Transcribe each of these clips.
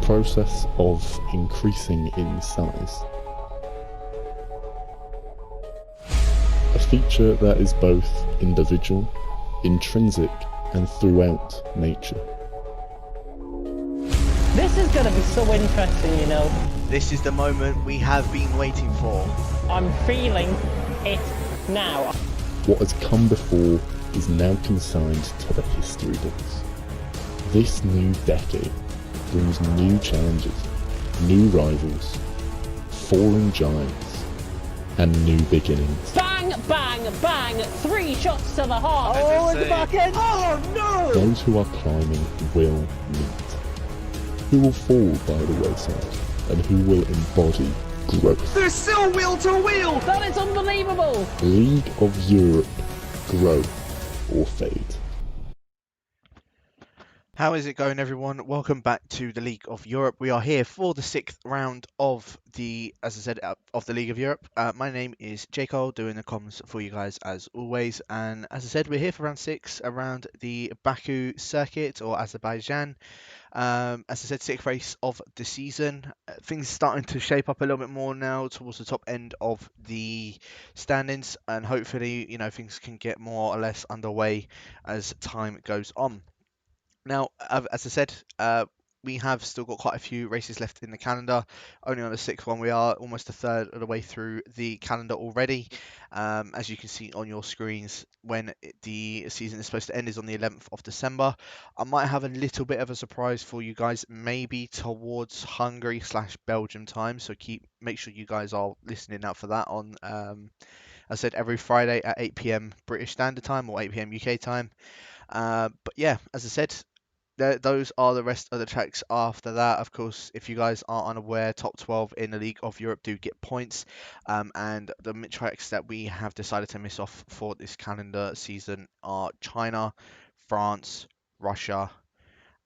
process of increasing in size. A feature that is both individual, intrinsic, and throughout nature. This is going to be so interesting, you know. This is the moment we have been waiting for. I'm feeling it now. What has come before is now consigned to the history books. This new decade brings new challenges, new rivals, falling giants, and new beginnings. Bang, bang, bang! 3 shots to the heart. Oh, at the back end. Oh no! Those who are climbing will meet. Who will fall by the wayside, and who will embody growth. There's still wheel to wheel! That is unbelievable. League of Europe, grow or fade. How is it going, everyone? Welcome back to the League of Europe. We are here for the 6th round of the, as I said, of the League of Europe. My name is Jacob, doing the comms for you guys as always. And as I said, we're here for round 6 around the Baku circuit or Azerbaijan. As I said, 6th race of the season. Things starting to shape up a little bit more now towards the top end of the standings, and hopefully, you know, things can get more or less underway as time goes on. Now, as I said, we have still got quite a few races left in the calendar. Only on the 6th one, we are almost a third of the way through the calendar already. As you can see on your screens, when the season is supposed to end is on the 11th of December. I might have a little bit of a surprise for you guys, maybe towards Hungary/Belgium time. So make sure you guys are listening out for that on, as I said, every Friday at 8 p.m. British Standard Time or 8 p.m. UK time. But yeah, as I said, those are the rest of the tracks after that. Of course, if you guys are unaware, top 12 in the League of Europe do get points. And the tracks that we have decided to miss off for this calendar season are China, France, Russia,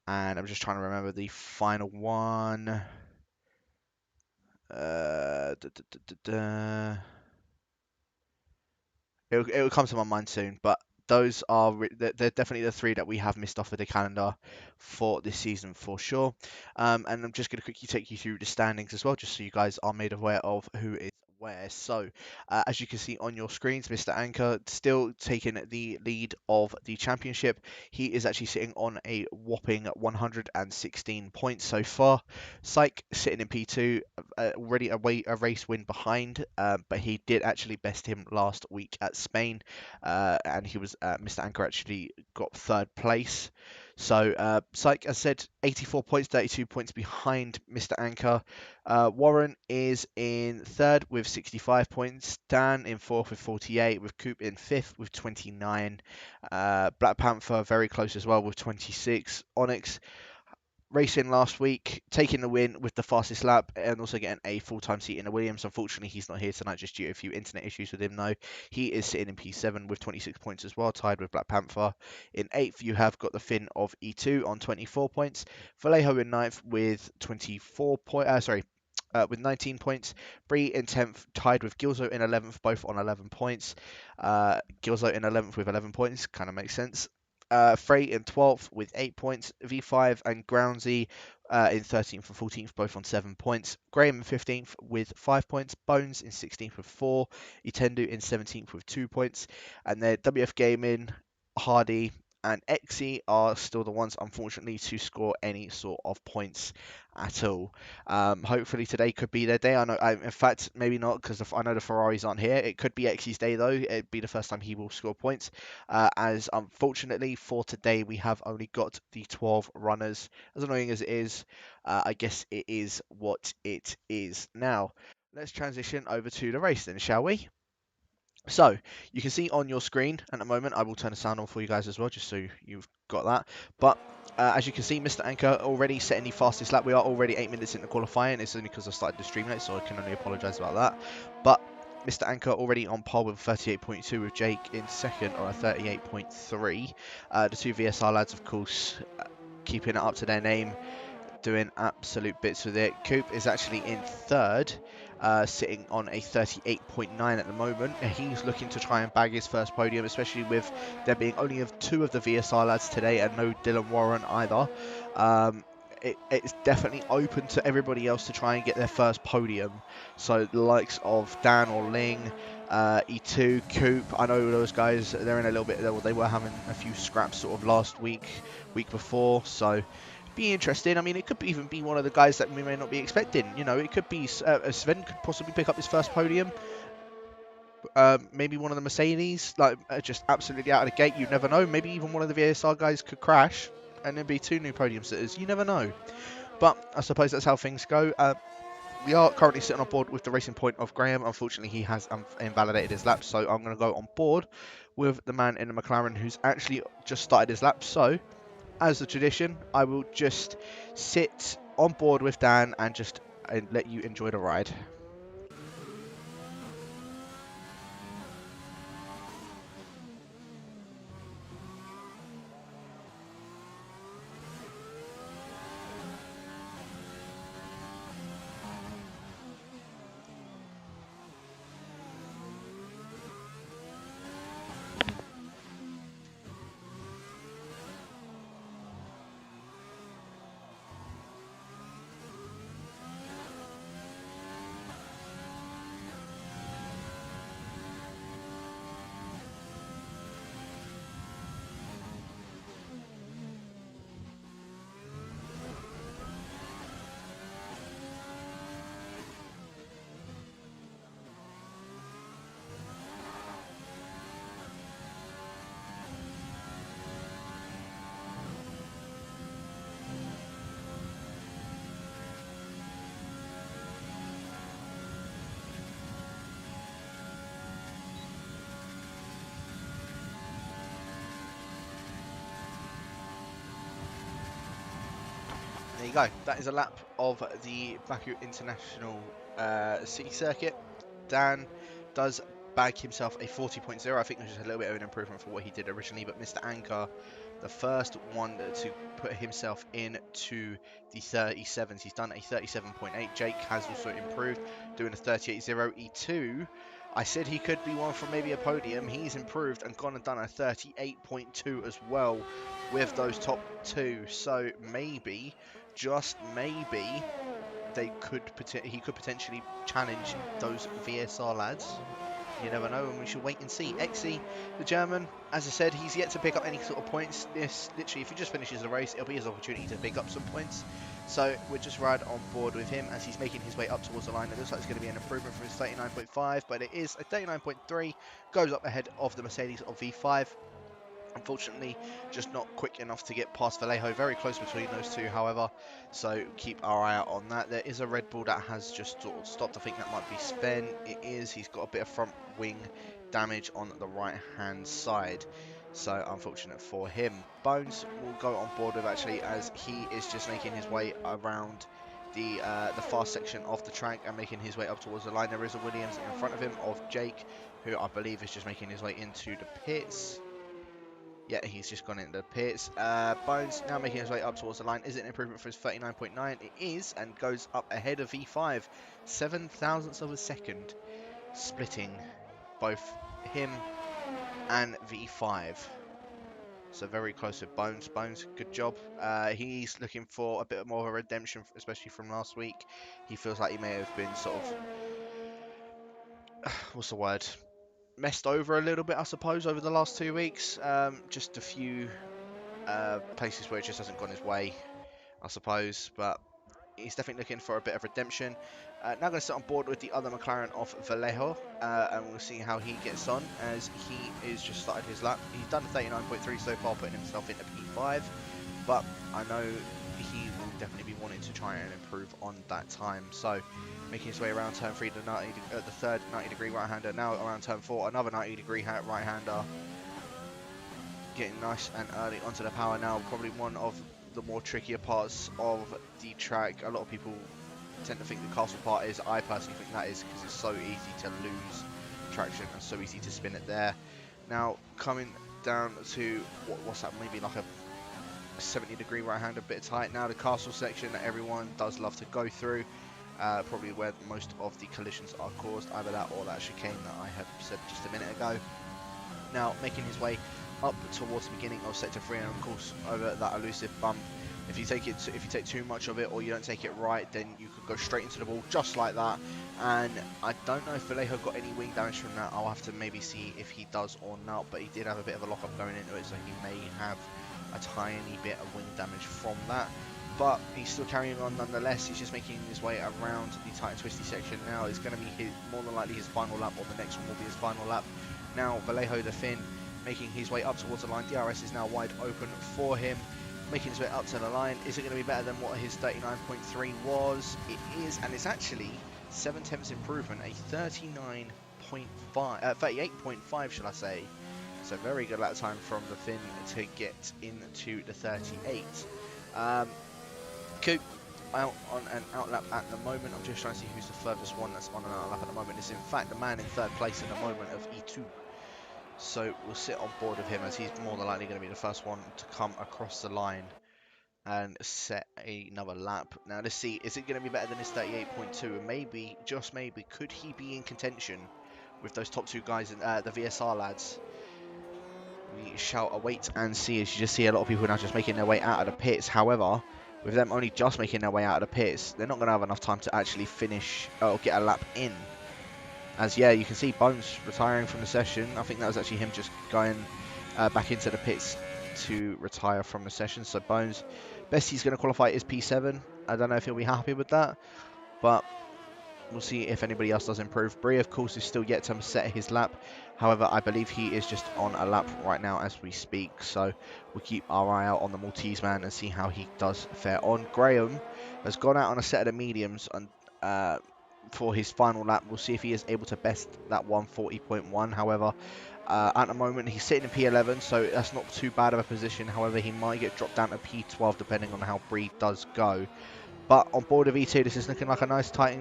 and I'm just trying to remember the final one. It will come to my mind soon, but those are they're definitely the 3 that we have missed off of the calendar for this season for sure. And I'm just going to quickly take you through the standings as well, just so you guys are made aware of who is where. So as you can see on your screens, Mr. Anchor still taking the lead of the championship. He is actually sitting on a whopping 116 points so far. Psych sitting in P2, already a race win behind, but he did actually best him last week at Spain, and he was Mr. Anchor actually got 3rd place. So Psych, as I said, 84 points, 32 points behind Mr. Anchor. Warren is in 3rd with 65 points. Dan in 4th with 48, with Coop in 5th with 29. Black Panther very close as well with 26. Onyx racing last week, taking the win with the fastest lap and also getting a full-time seat in the Williams. Unfortunately, he's not here tonight just due to a few internet issues with him, though. He is sitting in P7 with 26 points as well, tied with Black Panther. In 8th, you have got the Finn of E2 on 24 points. Vallejo in 9th with 19 points. Bree in 10th, tied with Gilzo in 11th, both on 11 points. Gilzo in 11th with 11 points, kind of makes sense. Frey in 12th with 8 points. V5 and Groundsy in 13th and 14th, both on 7 points. Graham in 15th with 5 points. Bones in 16th with 4. Itendu in 17th with 2 points. And then WF Gaming, Hardy, and Exy are still the ones, unfortunately, to score any sort of points at all. Hopefully today could be their day. I know, in fact, maybe not, because I know the Ferraris aren't here. It could be Exy's day, though. It'd be the first time he will score points. As unfortunately for today, we have only got the 12 runners. As annoying as it is, I guess it is what it is. Now, let's transition over to the race then, shall we? So, you can see on your screen at the moment, I will turn the sound on for you guys as well, just so you've got that. But as you can see, Mr. Anchor already setting the fastest lap. We are already 8 minutes into qualifying. It's only because I started the stream late, so I can only apologise about that. But Mr. Anchor already on pole with 38.2, with Jake in 2nd on a 38.3. The 2 VSR lads, of course, keeping it up to their name, doing absolute bits with it. Coop is actually in 3rd. Sitting on a 38.9 at the moment. He's looking to try and bag his first podium, especially with there being only 2 of the VSR lads today and no Dylan Warren either. it's definitely open to everybody else to try and get their first podium. So the likes of Dan or Ling, E2, Coop, I know those guys, they're in a little bit, they were having a few scraps sort of last week before, so be interesting. I mean, it could even be one of the guys that we may not be expecting. You know, it could be Sven could possibly pick up his first podium. Maybe one of the Mercedes, like just absolutely out of the gate. You never know. Maybe even one of the VSR guys could crash, and there'd be 2 new podium sitters. You never know. But I suppose that's how things go. We are currently sitting on board with the racing point of Graham. Unfortunately, he has invalidated his lap, so I'm going to go on board with the man in the McLaren who's actually just started his lap. So, as a tradition, I will just sit on board with Dan and just let you enjoy the ride. There you go. That is a lap of the Baku International City Circuit. Dan does bag himself a 40.0. I think this is a little bit of an improvement for what he did originally, but Mr. Anchor, the first one to put himself into the 37s. He's done a 37.8. Jake has also improved, doing a 38.0. E2, I said he could be one from maybe a podium. He's improved and gone and done a 38.2 as well with those top 2. So maybe, just maybe, he could potentially challenge those VSR lads. You never know, and we should wait and see. Exy, the German, as I said, he's yet to pick up any sort of points. This, literally, if he just finishes the race, it'll be his opportunity to pick up some points. So we'll just ride on board with him as he's making his way up towards the line. It looks like it's going to be an improvement from his 39.5, but it is a 39.3, goes up ahead of the Mercedes of V5. Unfortunately, just not quick enough to get past Vallejo. Very close between those two, however, so keep our eye out on that. There is a Red Bull that has just sort of stopped. I think that might be Sven. It is. He's got a bit of front wing damage on the right-hand side, so unfortunate for him. Bones will go on board with, actually, as he is just making his way around the fast section of the track and making his way up towards the line. There is a Williams in front of him of Jake, who I believe is just making his way into the pits. Yeah, he's just gone into the pits. Bones now making his way up towards the line. Is it an improvement for his 39.9? It is, and goes up ahead of V5. 7 thousandths of a second, splitting both him and V5. So very close with Bones. Bones, good job. He's looking for a bit more of a redemption, especially from last week. He feels like he may have been sort of, what's the word? Messed over a little bit, I suppose, over the last 2 weeks. Just a few places where it just hasn't gone his way, I suppose, but he's definitely looking for a bit of redemption. Now going to sit on board with the other McLaren of Vallejo, and we'll see how he gets on as he is just started his lap. He's done a 39.3 so far, putting himself into P5, but I know he will definitely be wanting to try and improve on that time. So making his way around turn 3, the third 90-degree right-hander, now around turn 4, another 90-degree right-hander. Getting nice and early onto the power now, probably one of the more trickier parts of the track. A lot of people tend to think the castle part is. I personally think that is, because it's so easy to lose traction and so easy to spin it there. Now coming down to, what's that, maybe like a 70-degree right-hander, a bit tight. Now the castle section that everyone does love to go through. Probably where most of the collisions are caused, either that or that chicane that I have said just a minute ago. Now making his way up towards the beginning of sector 3, and of course over that elusive bump If you take too much of it or you don't take it right, then you could go straight into the wall just like that. And I don't know if Vallejo got any wing damage from that. I'll have to maybe see if he does or not, but he did have a bit of a lock-up going into it, so he may have a tiny bit of wing damage from that. But he's still carrying on nonetheless. He's just making his way around the tight and twisty section now. It's going to be more than likely his final lap, or the next one will be his final lap. Now Vallejo the Finn making his way up towards the line. DRS is now wide open for him, making his way up to the line. Is it going to be better than what his 39.3 was? It is, and it's actually 7/10 improvement, a 38.5 shall I say. So very good lap time from the Finn to get into the 38. Coop out on an outlap at the moment. I'm just trying to see who's the furthest one that's on an outlap at the moment. It's in fact the man in third place at the moment of E2. So we'll sit on board of him, as he's more than likely going to be the first one to come across the line and set another lap. Now let's see, is it going to be better than his 38.2? And maybe, just maybe, could he be in contention with those top two guys, in, the VSR lads? We shall await and see, as you just see a lot of people now just making their way out of the pits. However, with them only just making their way out of the pits, they're not going to have enough time to actually finish or get a lap in. As yeah, you can see Bones retiring from the session. I think that was actually him just going back into the pits to retire from the session. So Bones, best he's going to qualify is P7. I don't know if he'll be happy with that, but we'll see if anybody else does improve. Bree, of course, is still yet to set his lap. However, I believe he is just on a lap right now as we speak. So we'll keep our eye out on the Maltese man and see how he does fare on. Graham has gone out on a set of the mediums and for his final lap. We'll see if he is able to best that 140.1. However, at the moment he's sitting in P11, so that's not too bad of a position. However, he might get dropped down to P12 depending on how Bree does go. But on board of E2, this is looking like a nice tight,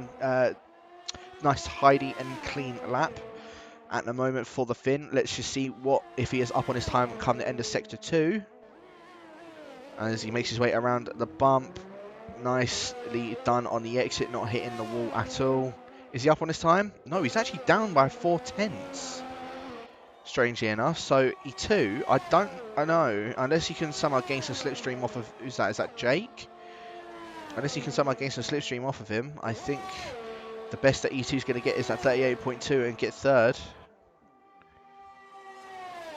nice tidy and clean lap at the moment for the Finn. Let's just see what if he is up on his time come the end of sector 2 as he makes his way around the bump. Nicely done on the exit, not hitting the wall at all. Is he up on his time? No, he's actually down by 4/10. Strangely enough. So E2, I know, unless he can somehow gain some slipstream off of, who's that? Is that Jake? Unless he can somehow gain some slipstream off of him, I think the best that E2 is going to get is that 38.2 and get third.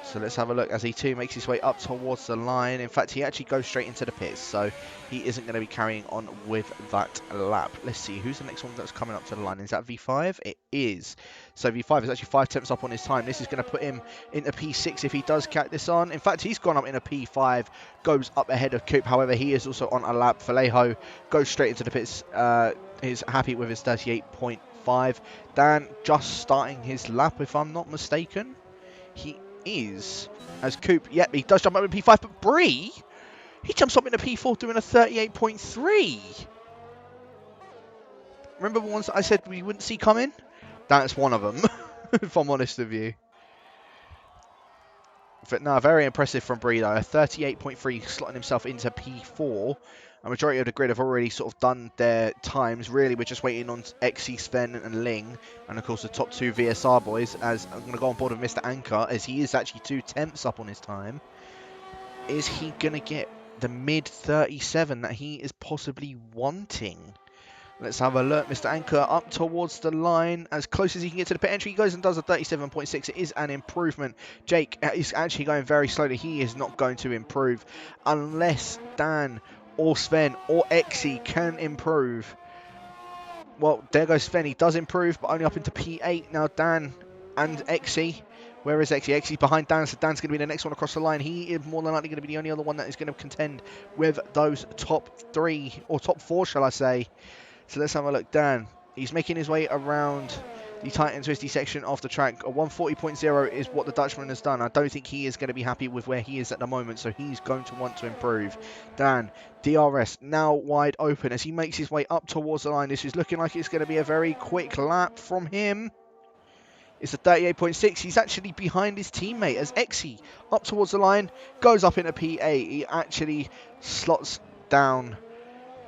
So let's have a look as E2 makes his way up towards the line. In fact, he actually goes straight into the pits, so he isn't going to be carrying on with that lap. Let's see, who's the next one that's coming up to the line? Is that V5? It is. So V5 is actually 5/10 up on his time. This is going to put him into P6 if he does catch this on. In fact, he's gone up in a P5, goes up ahead of Coop. However, he is also on a lap. Vallejo goes straight into the pits. He's happy with his 38.5. Dan just starting his lap, if I'm not mistaken. He is, as Coop, yep, he does jump up in P5, but Bree, he jumps up in a P4 doing a 38.3. Remember the ones that I said we wouldn't see coming? That's one of them, if I'm honest with you. But no, very impressive from Bree though, a 38.3 slotting himself into P4. A majority of the grid have already sort of done their times. Really, we're just waiting on XC, Sven and Ling. And of course the top two VSR boys, as I'm going to go on board with Mr. Anchor, as he is actually 2/10 up on his time. Is he going to get the mid 37 that he is possibly wanting? Let's have a look. Mr. Anchor up towards the line. As close as he can get to the pit entry, he goes and does a 37.6. It is an improvement. Jake is actually going very slowly. He is not going to improve unless Dan or Sven or Exy can improve. Well, there goes Sven. He does improve, but only up into P8. Now Dan and Exy. Where is Exy? Exy's behind Dan, so Dan's going to be the next one across the line. He is more than likely going to be the only other one that is going to contend with those top 3, or top 4, shall I say. So let's have a look. Dan, he's making his way around the tight and twisty section of the track. A 140.0 is what the Dutchman has done. I don't think he is going to be happy with where he is at the moment, so he's going to want to improve. Dan, DRS, now wide open as he makes his way up towards the line. This is looking like it's going to be a very quick lap from him. It's a 38.6. He's actually behind his teammate as Exy up towards the line, goes up into P8. He actually slots down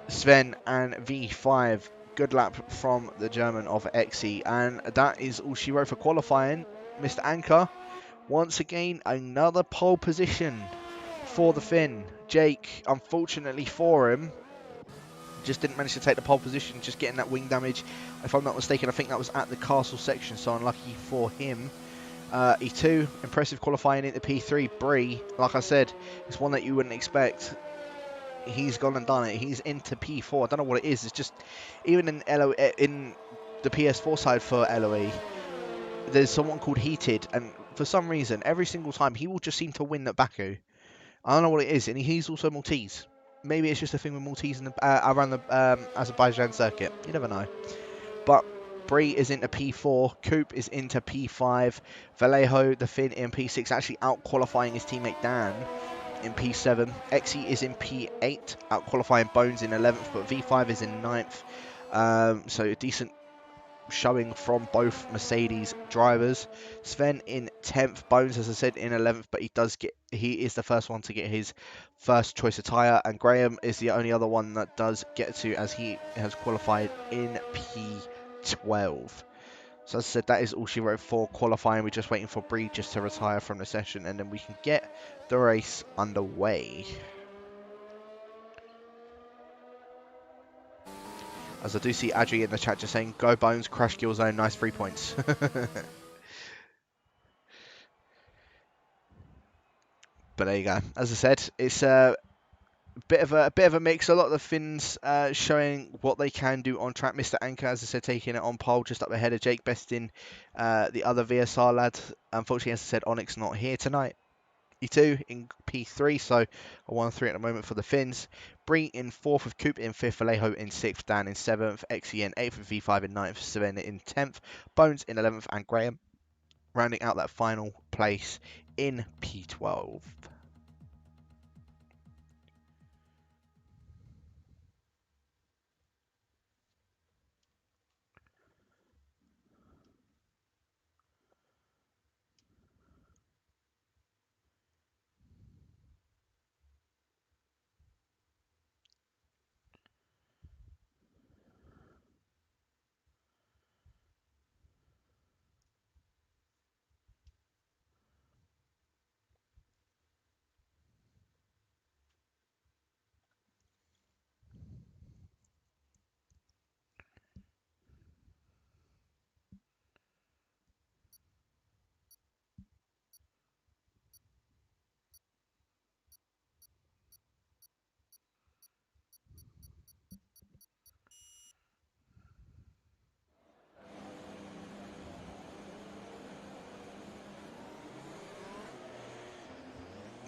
Sven and V5. Good lap from the German of Exy, and that is all she wrote for qualifying. Mr. Anchor, once again, another pole position for the Finn. Jake, unfortunately for him, just didn't manage to take the pole position, just getting that wing damage. If I'm not mistaken, I think that was at the castle section, so unlucky for him. E2, impressive qualifying into P3. Bree, like I said, it's one that you wouldn't expect. He's gone and done it. He's into P4. I don't know what it is. It's just, even in in the PS4 side for LOE, there's someone called Heated, and for some reason, every single time, he will just seem to win at Baku. I don't know what it is, and he's also Maltese. Maybe it's just a thing with Maltese and around the Azerbaijan circuit. You never know. But Bree is into P4, Coop is into P5, Vallejo, the Finn, in P6, actually out-qualifying his teammate Dan in P7. Exy is in P8, out-qualifying Bones in 11th, but V5 is in 9th. So a decent showing from both Mercedes drivers. Sven in 10th, Bones, as I said, in 11th, but he is the first one to get his first choice of tyre, and Graham is the only other one that does get to, as he has qualified in P12. So as I said, that is all she wrote for qualifying. We're just waiting for Bree just to retire from the session, and then we can get the race underway. As I do see Adri in the chat just saying, "Go Bones, crash kill zone, nice 3 points." But there you go. As I said, it's a bit of a mix. A lot of the Finns showing what they can do on track. Mr. Anchor, as I said, taking it on pole just up ahead of Jake, besting the other VSR lad. Unfortunately, as I said, Onyx not here tonight. E2 in P3, so a 1-3 at the moment for the Finns. Bree in 4th, with Coop in 5th, Vallejo in 6th, Dan in 7th, Exy in 8th, V5 in 9th, Sven in 10th, Bones in 11th, and Graham rounding out that final place in P12.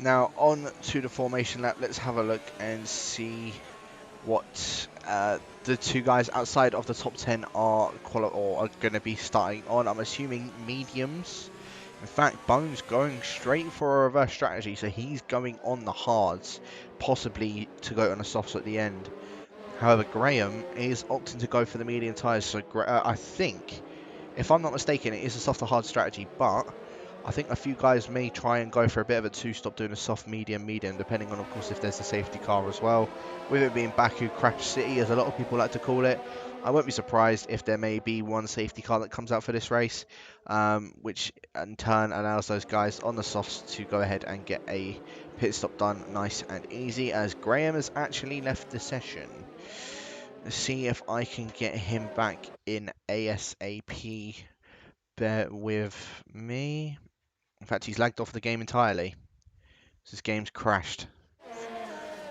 Now on to the formation lap. Let's have a look and see what the two guys outside of the top 10 are going to be starting on. I'm assuming mediums. In fact, Bones going straight for a reverse strategy, so he's going on the hards, possibly to go on the softs at the end. However, Graham is opting to go for the medium tyres, so I think, if I'm not mistaken, it is a soft to hard strategy, but I think a few guys may try and go for a bit of a two-stop, doing a soft, medium, depending on, of course, if there's a safety car as well. With it being Baku Crash City, as a lot of people like to call it, I won't be surprised if there may be one safety car that comes out for this race, which in turn allows those guys on the softs to go ahead and get a pit stop done nice and easy, as Graham has actually left the session. Let's see if I can get him back in ASAP. Bear with me. In fact, he's lagged off the game entirely. His game's crashed,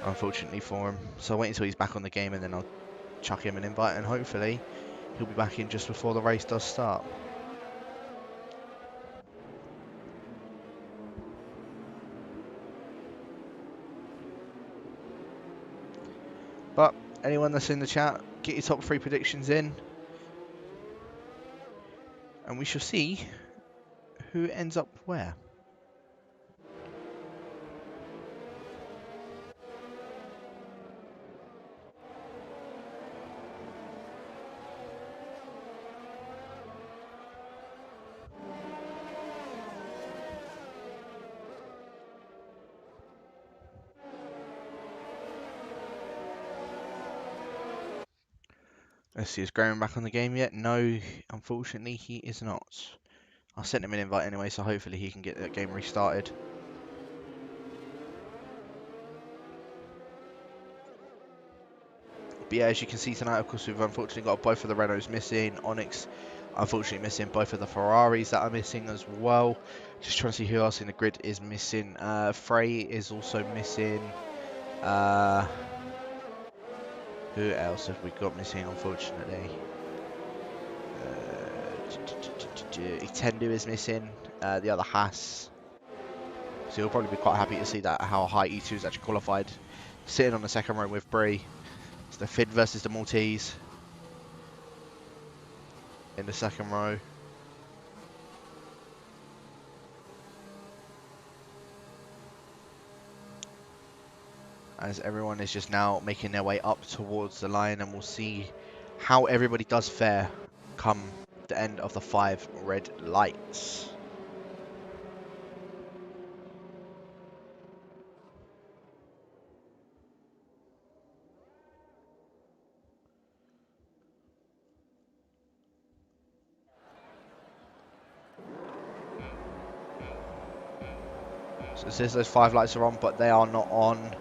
unfortunately for him. So I'll wait until he's back on the game, and then I'll chuck him an invite, and hopefully he'll be back in just before the race does start. But anyone that's in the chat, get your top 3 predictions in, and we shall see who ends up where. Let's see, is Graham back on the game yet? No, unfortunately he is not. I sent him an invite anyway, so hopefully he can get that game restarted. But yeah, as you can see tonight, of course, we've unfortunately got both of the Renaults missing. Onyx, unfortunately, missing. Both of the Ferraris that are missing as well. Just trying to see who else in the grid is missing. Frey is also missing. Who else have we got missing, unfortunately? Tendu is missing. The other Haas. So you'll probably be quite happy to see that how high E2 is actually qualified. Sitting on the second row with Brie. It's the Fid versus the Maltese. In the second row. As everyone is just now making their way up towards the line, and we'll see how everybody does fare come the end of the 5 red lights. So it says those 5 lights are on, but they are not on.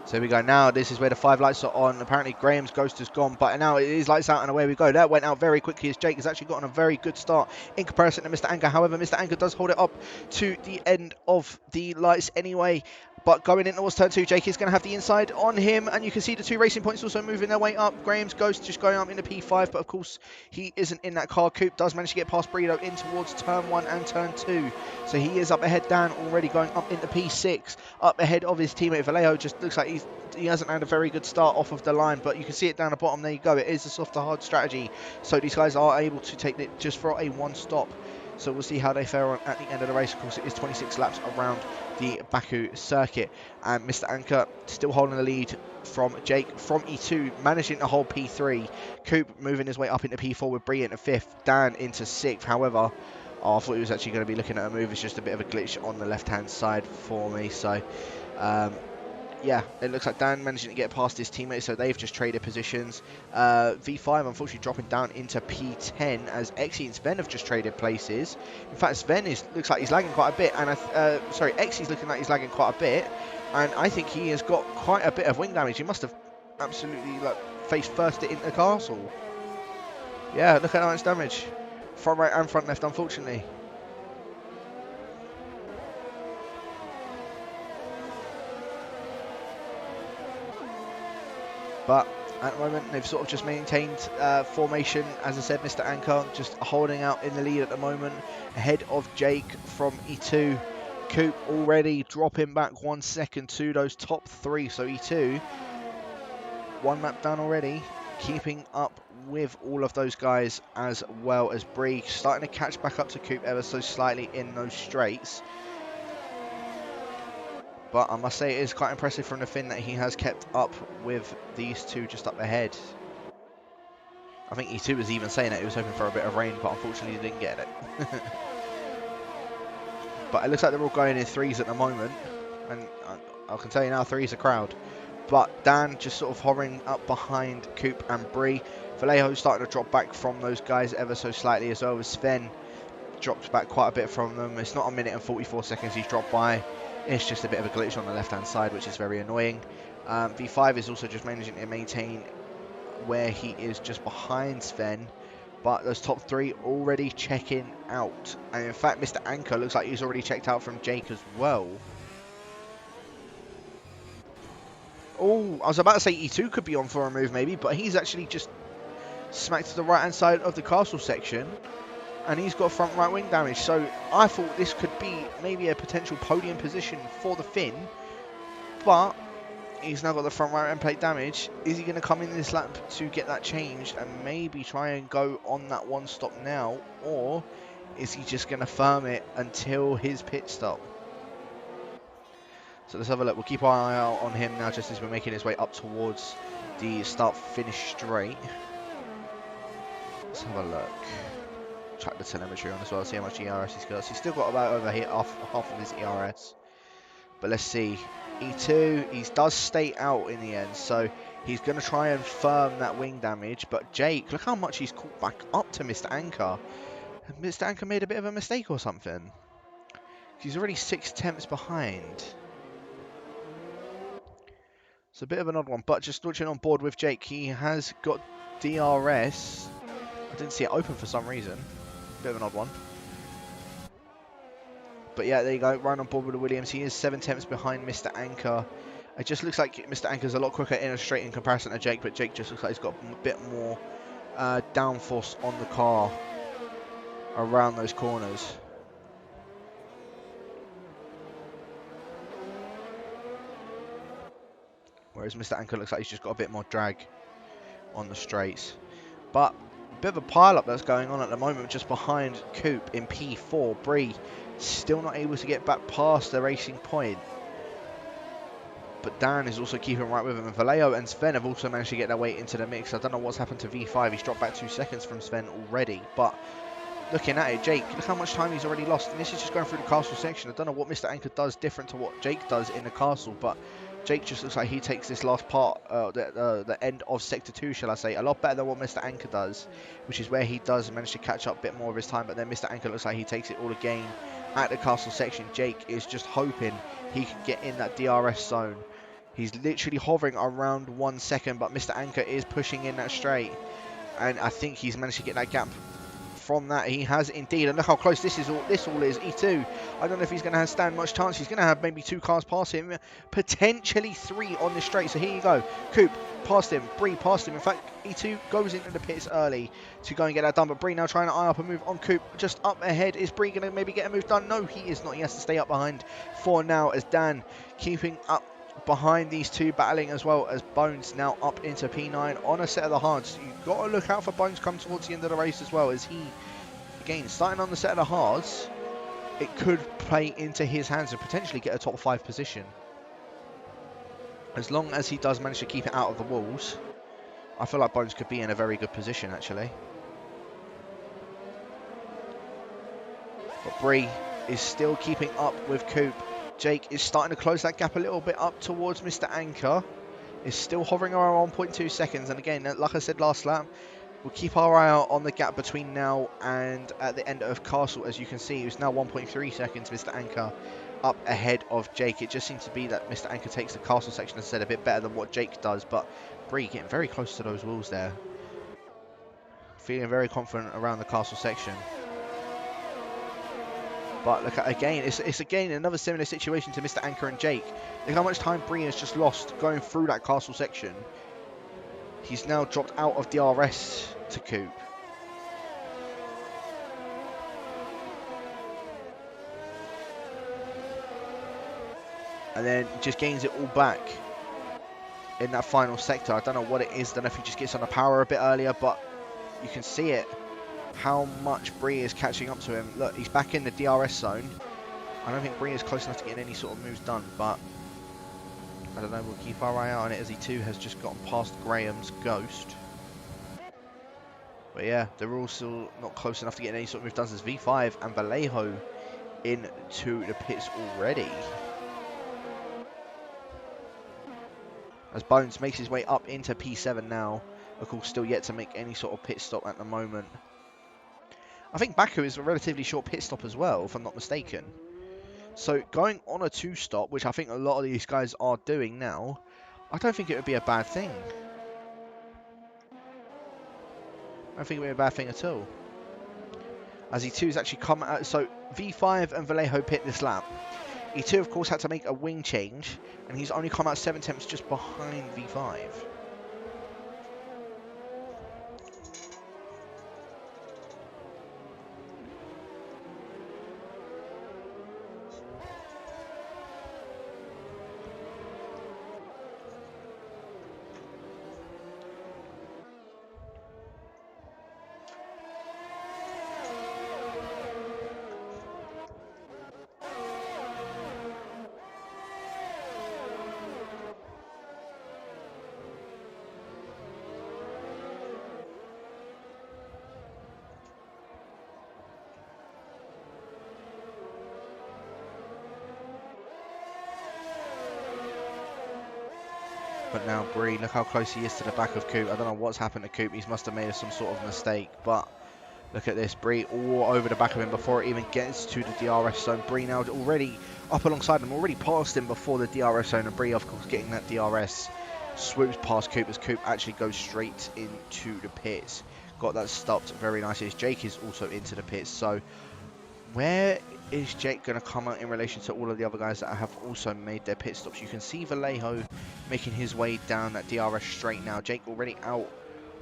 So here we go now. This is where the 5 lights are on. Apparently Graham's ghost is gone, but now it is lights out and away we go. That went out very quickly as Jake has actually gotten a very good start in comparison to Mr. Anchor. However, Mr. Anchor does hold it up to the end of the lights anyway. But going in towards turn 2, Jake is going to have the inside on him, and you can see the 2 racing points also moving their way up. Graham's ghost just going up into P5, but of course he isn't in that car. Coop does manage to get past Bredo in towards turn 1 and turn 2. So he is up ahead. Dan already going up into P6, up ahead of his teammate Vallejo. Just looks like he hasn't had a very good start off of the line, but you can see it down the bottom. There you go. It is a soft to hard strategy. So these guys are able to take it just for a 1 stop. So we'll see how they fare on at the end of the race. Of course, it is 26 laps around the Baku circuit. And Mr. Anchor still holding the lead from Jake from E2, managing to hold P3. Coop moving his way up into P4 with Bree into 5th. Dan into 6th. However, I thought he was actually going to be looking at a move. It's just a bit of a glitch on the left-hand side for me. So, yeah, it looks like Dan managing to get past his teammates, so they've just traded positions. V5 unfortunately dropping down into P10 as Exy and Sven have just traded places. In fact, Sven looks like he's lagging quite a bit, and Exy's looking like he's lagging quite a bit, and I think he has got quite a bit of wing damage. He must have absolutely face first it into the castle. Yeah, look at how much damage. Front right and front left, unfortunately. But at the moment, they've sort of just maintained formation. As I said, Mr. Anchor just holding out in the lead at the moment, ahead of Jake from E2. Coop already dropping back 1 second to those top 3. So E2, 1 lap down already, keeping up with all of those guys, as well as Bree starting to catch back up to Coop ever so slightly in those straights. But I must say it is quite impressive from the Finn that he has kept up with these 2 just up ahead. I think E2 was even saying that he was hoping for a bit of rain, but unfortunately he didn't get it. But it looks like they're all going in 3s at the moment. And I can tell you now, 3's a crowd. But Dan just sort of hovering up behind Coop and Bree. Vallejo's starting to drop back from those guys ever so slightly, as well as Sven dropped back quite a bit from them. It's not 1 minute and 44 seconds he's dropped by. It's just a bit of a glitch on the left-hand side, which is very annoying. V5 is also just managing to maintain where he is just behind Sven. But those top 3 already checking out. And in fact, Mr. Anchor looks like he's already checked out from Jake as well. Oh, I was about to say E2 could be on for a move maybe, but he's actually just smacked to the right-hand side of the castle section. And he's got front right wing damage, so I thought this could be maybe a potential podium position for the Finn, but he's now got the front right end plate damage. Is he going to come in this lap to get that changed and maybe try and go on that 1 stop now, or is he just going to firm it until his pit stop? So let's have a look. We'll keep our eye out on him now just as we're making his way up towards the start-finish straight. Let's have a look. Track the telemetry on as well, see how much ERS he's got. So he's still got about over here half of his ERS. But let's see. E2, he does stay out in the end, so he's going to try and firm that wing damage. But Jake, look how much he's caught back up to Mr. Anchor. Mr. Anchor made a bit of a mistake or something. He's already 6 tenths behind. It's a bit of an odd one, but just launching on board with Jake, he has got DRS. I didn't see it open for some reason. Bit of an odd one. But yeah, there you go, right on board with the Williams. He is 7 tenths behind Mr. Anchor. It just looks like Mr. Anchor's a lot quicker in a straight in comparison to Jake, but Jake just looks like he's got a bit more downforce on the car around those corners. Whereas Mr. Anchor looks like he's just got a bit more drag on the straights. But a bit of a pile-up that's going on at the moment just behind Coop in P4. Bree still not able to get back past the racing point. But Dan is also keeping right with him. And Vallejo and Sven have also managed to get their way into the mix. I don't know what's happened to V5. He's dropped back 2 seconds from Sven already. But looking at it, Jake, look how much time he's already lost. And this is just going through the castle section. I don't know what Mr. Anchor does different to what Jake does in the castle. But Jake just looks like he takes this last part, the end of Sector 2, shall I say, a lot better than what Mr. Anchor does, which is where he does manage to catch up a bit more of his time. But then Mr. Anchor looks like he takes it all again at the castle section. Jake is just hoping he can get in that DRS zone. He's literally hovering around 1 second, but Mr. Anchor is pushing in that straight. And I think he's managed to get that gap from that. He has indeed. And look how close this all is. E2. I don't know if he's going to stand much chance. He's going to have maybe 2 cars past him. Potentially 3 on this straight. So here you go. Coop past him. Bree past him. In fact, E2 goes into the pits early to go and get that done. But Bree now trying to eye up a move on Coop. Just up ahead. Is Bree going to maybe get a move done? No, he is not. He has to stay up behind for now as Dan keeping up behind these 2, battling as well as Bones now up into P9 on a set of the hards. You've got to look out for Bones come towards the end of the race as well, as he, again, starting on the set of the hards, it could play into his hands and potentially get a top 5 position. As long as he does manage to keep it out of the walls, I feel like Bones could be in a very good position actually. But Bree is still keeping up with Coop. Jake is starting to close that gap a little bit up towards Mr. Anchor. Is still hovering around 1.2 seconds. And again, like I said last lap, we'll keep our eye out on the gap between now and at the end of Castle. As you can see, it's now 1.3 seconds, Mr. Anchor, up ahead of Jake. It just seems to be that Mr. Anchor takes the Castle section, as I said, a bit better than what Jake does. But Bree getting very close to those walls there. Feeling very confident around the Castle section. But look, again, it's again another similar situation to Mr. Anchor and Jake. Look how much time Bree has just lost going through that castle section. He's now dropped out of DRS to Coop. And then just gains it all back in that final sector. I don't know what it is. I don't know if he just gets on the power a bit earlier, but you can see it. How much Bree is catching up to him. Look, he's back in the DRS zone. I don't think Bree is close enough to get any sort of moves done, but I don't know, we'll keep our eye out on it as he too has just gotten past Graham's Ghost. But yeah, they're all still not close enough to get any sort of move done as V5 and Vallejo into the pits already. As Bones makes his way up into P7 now. Of course, still yet to make any sort of pit stop at the moment. I think Baku is a relatively short pit stop as well, if I'm not mistaken. So going on a 2-stop, which I think a lot of these guys are doing now, I don't think it would be a bad thing. I don't think it would be a bad thing at all. As E2 has actually come out, so V5 and Vallejo pit this lap. E2 of course had to make a wing change, and he's only come out 7 tenths just behind V5. But now Bree, look how close he is to the back of Coop. I don't know what's happened to Coop. He must have made some sort of mistake. But look at this. Bree all over the back of him before it even gets to the DRS zone. Bree now already up alongside him, already passed him before the DRS zone. And Bree, of course, getting that DRS swoops past Coop as Coop actually goes straight into the pits. Got that stopped very nicely as Jake is also into the pits. So where is Jake going to come out in relation to all of the other guys that have also made their pit stops? You can see Vallejo making his way down that DRS straight now. Jake already out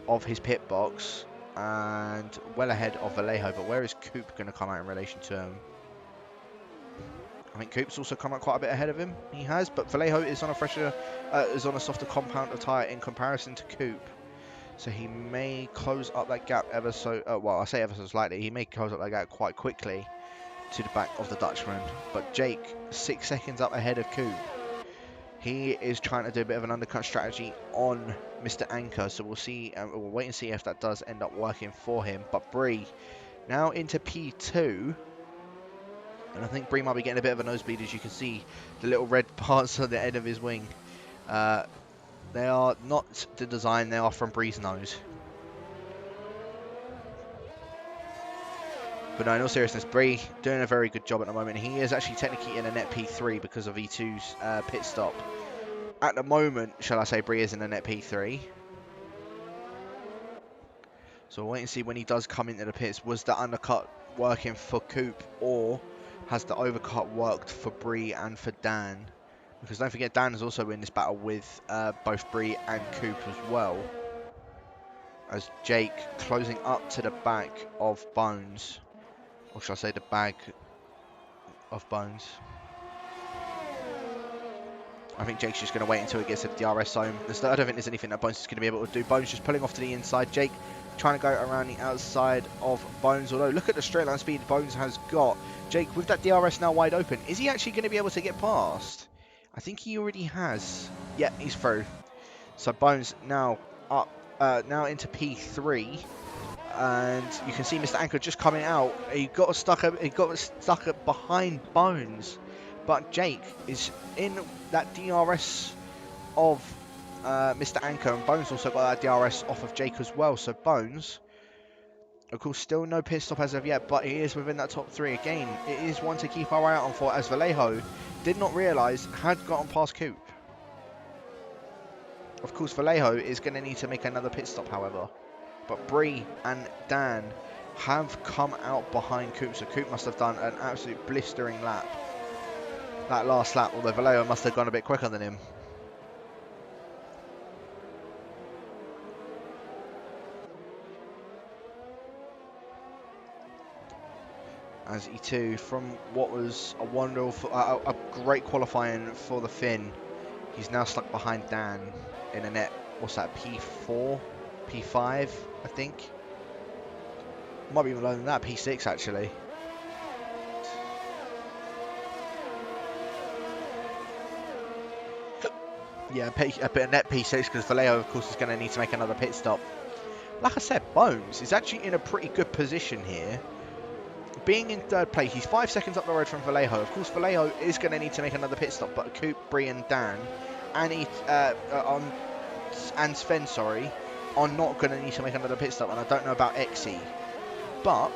of his pit box and well ahead of Vallejo, but where is Coop going to come out in relation to him? I think Coop's also come out quite a bit ahead of him. He has, but Vallejo is on a softer compound of tyre in comparison to Coop. So he may close up that gap ever so, well, I say ever so slightly. He may close up that gap quite quickly to the back of the Dutchman. But Jake, 6 seconds up ahead of Coop. He is trying to do a bit of an undercut strategy on Mr. Anchor. So we'll see, we'll wait and see if that does end up working for him. But Bree, now into P2. And I think Bree might be getting a bit of a nosebleed, as you can see the little red parts on the end of his wing. They are not the design, they are from Bree's nose. But no, in all seriousness, Bree doing a very good job at the moment. He is actually technically in a net P3 because of E2's pit stop. At the moment, shall I say, Bree is in a net P3. So we'll wait and see when he does come into the pits. Was the undercut working for Coop, or has the overcut worked for Bree and for Dan? Because don't forget, Dan is also in this battle with both Bree and Coop as well. As Jake closing up to the back of Bones. Or should I say the bag of Bones. I think Jake's just going to wait until he gets to the DRS zone. I don't think there's anything that Bones is going to be able to do. Bones just pulling off to the inside. Jake trying to go around the outside of Bones. Although, look at the straight line speed Bones has got. Jake, with that DRS now wide open, is he actually going to be able to get past? I think he already has. Yeah, he's through. So Bones now up, now into P3. And you can see Mr. Anchor just coming out. He got stuck up behind Bones. But Jake is in that DRS of Mr. Anchor, and Bones also got that DRS off of Jake as well. So Bones, of course, still no pit stop as of yet, but he is within that top 3. Again, it is one to keep our eye out on for, as Vallejo did not realise had gotten past Coop. Of course, Vallejo is going to need to make another pit stop, however. But Bree and Dan have come out behind Coop, so Coop must have done an absolute blistering lap. That last lap, although Vallejo must have gone a bit quicker than him. As E2, from what was a wonderful, a great qualifying for the Finn, he's now stuck behind Dan in a net, what's that, P4, P5, I think? Might be even lower than that, P6 actually. Yeah, a bit of net P6 because Vallejo, of course, is going to need to make another pit stop. Like I said, Bones is actually in a pretty good position here. Being in 3rd place, he's 5 seconds up the road from Vallejo. Of course, Vallejo is going to need to make another pit stop, but Coop, Bree and Dan and Sven, sorry, are not going to need to make another pit stop, and I don't know about Exy. But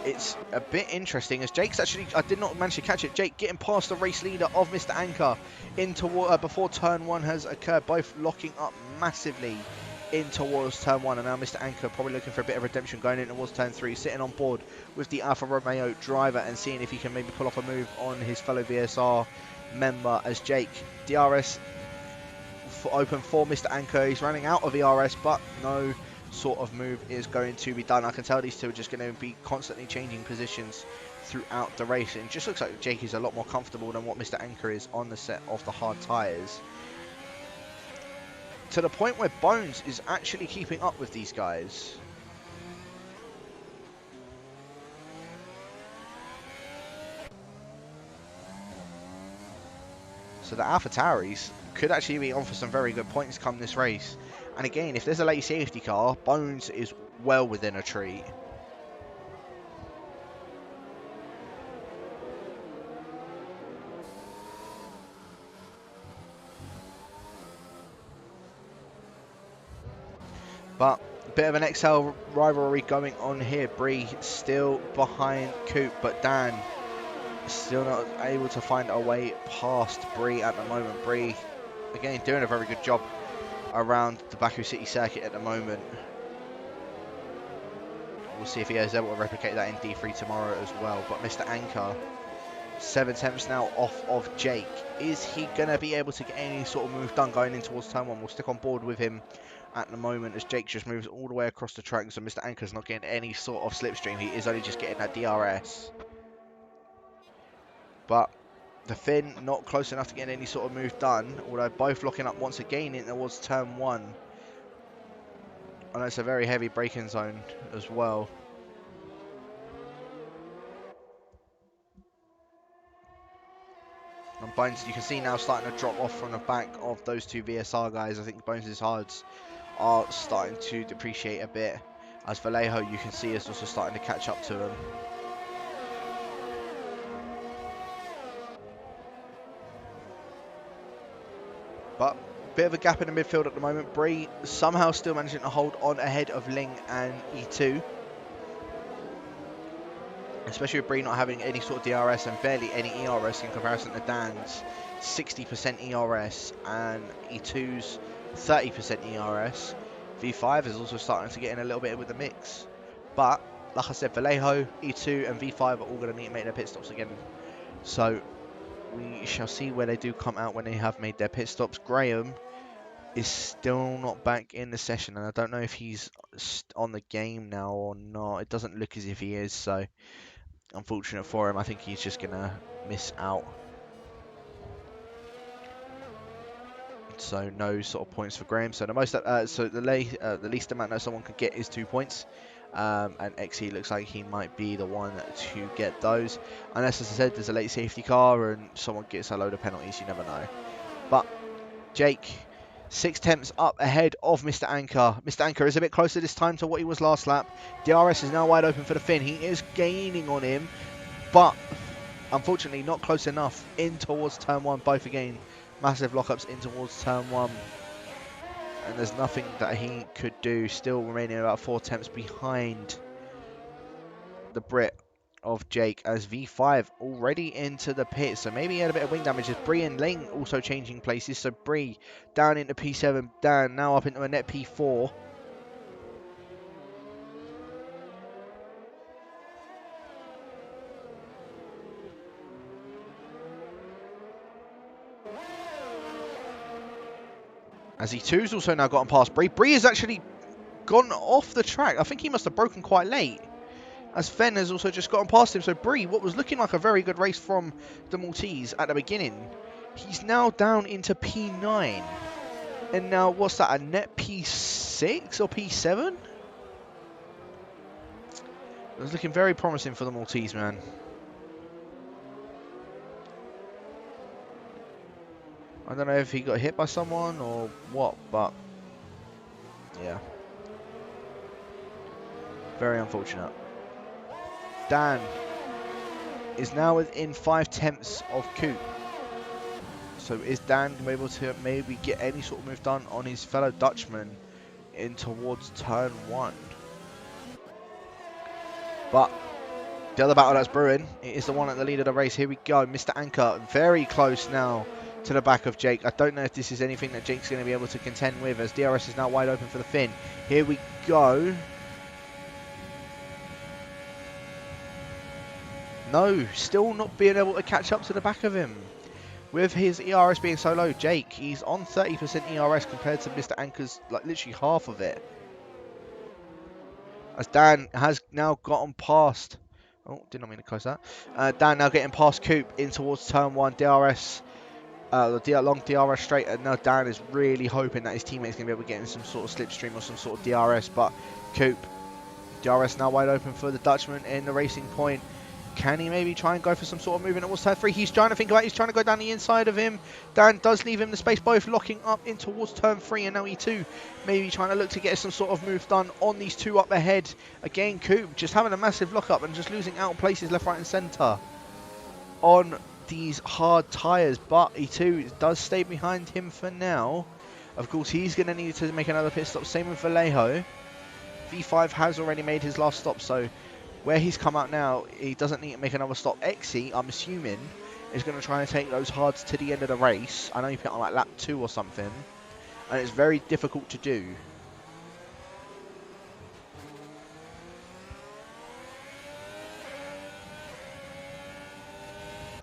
it's a bit interesting as Jake's actually, I did not manage to catch it, Jake getting past the race leader of Mr. Anchor into before turn 1 has occurred, both locking up massively in towards turn 1, and now Mr. Anchor probably looking for a bit of redemption going in towards turn 3, sitting on board with the Alfa Romeo driver and seeing if he can maybe pull off a move on his fellow VSR member, as Jake, DRS open for Mr. Anchor. He's running out of ERS, but no sort of move is going to be done. I can tell these two are just going to be constantly changing positions throughout the race. It just looks like Jake is a lot more comfortable than what Mr. Anchor is on the set of the hard tyres. To the point where Bones is actually keeping up with these guys. So the AlphaTauris could actually be on for some very good points come this race. And again, if there's a late safety car, Bones is well within a treat. But a bit of an XL rivalry going on here. Bree still behind Coop, but Dan still not able to find a way past Bree at the moment. Bree again, doing a very good job around the Baku City circuit at the moment. We'll see if he is able to replicate that in D3 tomorrow as well. But Mr. Anchor, 7 attempts now off of Jake. Is he going to be able to get any sort of move done going in towards turn 1? We'll stick on board with him at the moment as Jake just moves all the way across the track. So Mr. Anchor's not getting any sort of slipstream. He is only just getting that DRS. But the Finn not close enough to get any sort of move done. Although both locking up once again in towards turn 1. And it's a very heavy braking zone as well. And Bones, you can see now starting to drop off from the back of those two VSR guys. I think Bones' hards are starting to depreciate a bit. As Vallejo, you can see, is also starting to catch up to him. But bit of a gap in the midfield at the moment. Bree somehow still managing to hold on ahead of Ling and E2. Especially with Bree not having any sort of DRS and barely any ERS in comparison to Dan's 60% ERS and E2's 30% ERS. V5 is also starting to get in a little bit with the mix. But, like I said, Vallejo, E2 and V5 are all going to need to make their pit stops again. So, we shall see where they do come out when they have made their pit stops. Graham is still not back in the session, and I don't know if he's on the game now or not. It doesn't look as if he is, so unfortunate for him. I think he's just going to miss out. So no sort of points for Graham. So the most, the least amount that someone could get is 2 points. And XE looks like he might be the one to get those. Unless, as I said, there's a late safety car and someone gets a load of penalties. You never know. But Jake, 6 tenths up ahead of Mr. Anchor. Mr. Anchor is a bit closer this time to what he was last lap. DRS is now wide open for the Finn. He is gaining on him, but unfortunately not close enough in towards turn 1. Both again, massive lockups in towards turn 1. And there's nothing that he could do. Still remaining about 4 tenths behind the Brit of Jake as V5 already into the pit. So maybe he had a bit of wing damage as Bree and Ling also changing places. So Bree down into P7, Dan now up into a net P4. As E2's also now gotten past Bree. Bree has actually gone off the track. I think he must have broken quite late, as Fenn has also just gotten past him. So Bree, what was looking like a very good race from the Maltese at the beginning, he's now down into P9. And now, what's that, a net P6 or P7? It was looking very promising for the Maltese man. I don't know if he got hit by someone or what, but yeah. Very unfortunate. Dan is now within 5 tenths of Coop. So is Dan going to be able to maybe get any sort of move done on his fellow Dutchman in towards turn 1? But the other battle that's brewing, it is the one at the lead of the race. Here we go. Mr. Anchor very close now to the back of Jake. I don't know if this is anything that Jake's going to be able to contend with, as DRS is now wide open for the Finn. Here we go. No, still not being able to catch up to the back of him. With his ERS being so low, Jake, he's on 30% ERS compared to Mr. Anchor's, like, literally half of it. As Dan has now gotten past... Oh, did not mean to close that. Dan now getting past Coop in towards turn 1. DRS... the long DRS straight, and now Dan is really hoping that his teammate's going to be able to get in some sort of slipstream or some sort of DRS, but Coop, DRS now wide open for the Dutchman in the racing point. Can he maybe try and go for some sort of movement towards turn 3? He's trying to think about it. He's trying to go down the inside of him. Dan does leave him the space, both locking up in towards turn 3, and now E2 maybe trying to look to get some sort of move done on these two up ahead. Again, Coop just having a massive lockup and just losing out places left, right and centre on these hard tyres, but E2 does stay behind him for now. Of course, he's going to need to make another pit stop. Same with Vallejo. V5 has already made his last stop, so where he's come out now, he doesn't need to make another stop. XE, I'm assuming, is going to try and take those hards to the end of the race. I know he put on like lap 2 or something, and it's very difficult to do.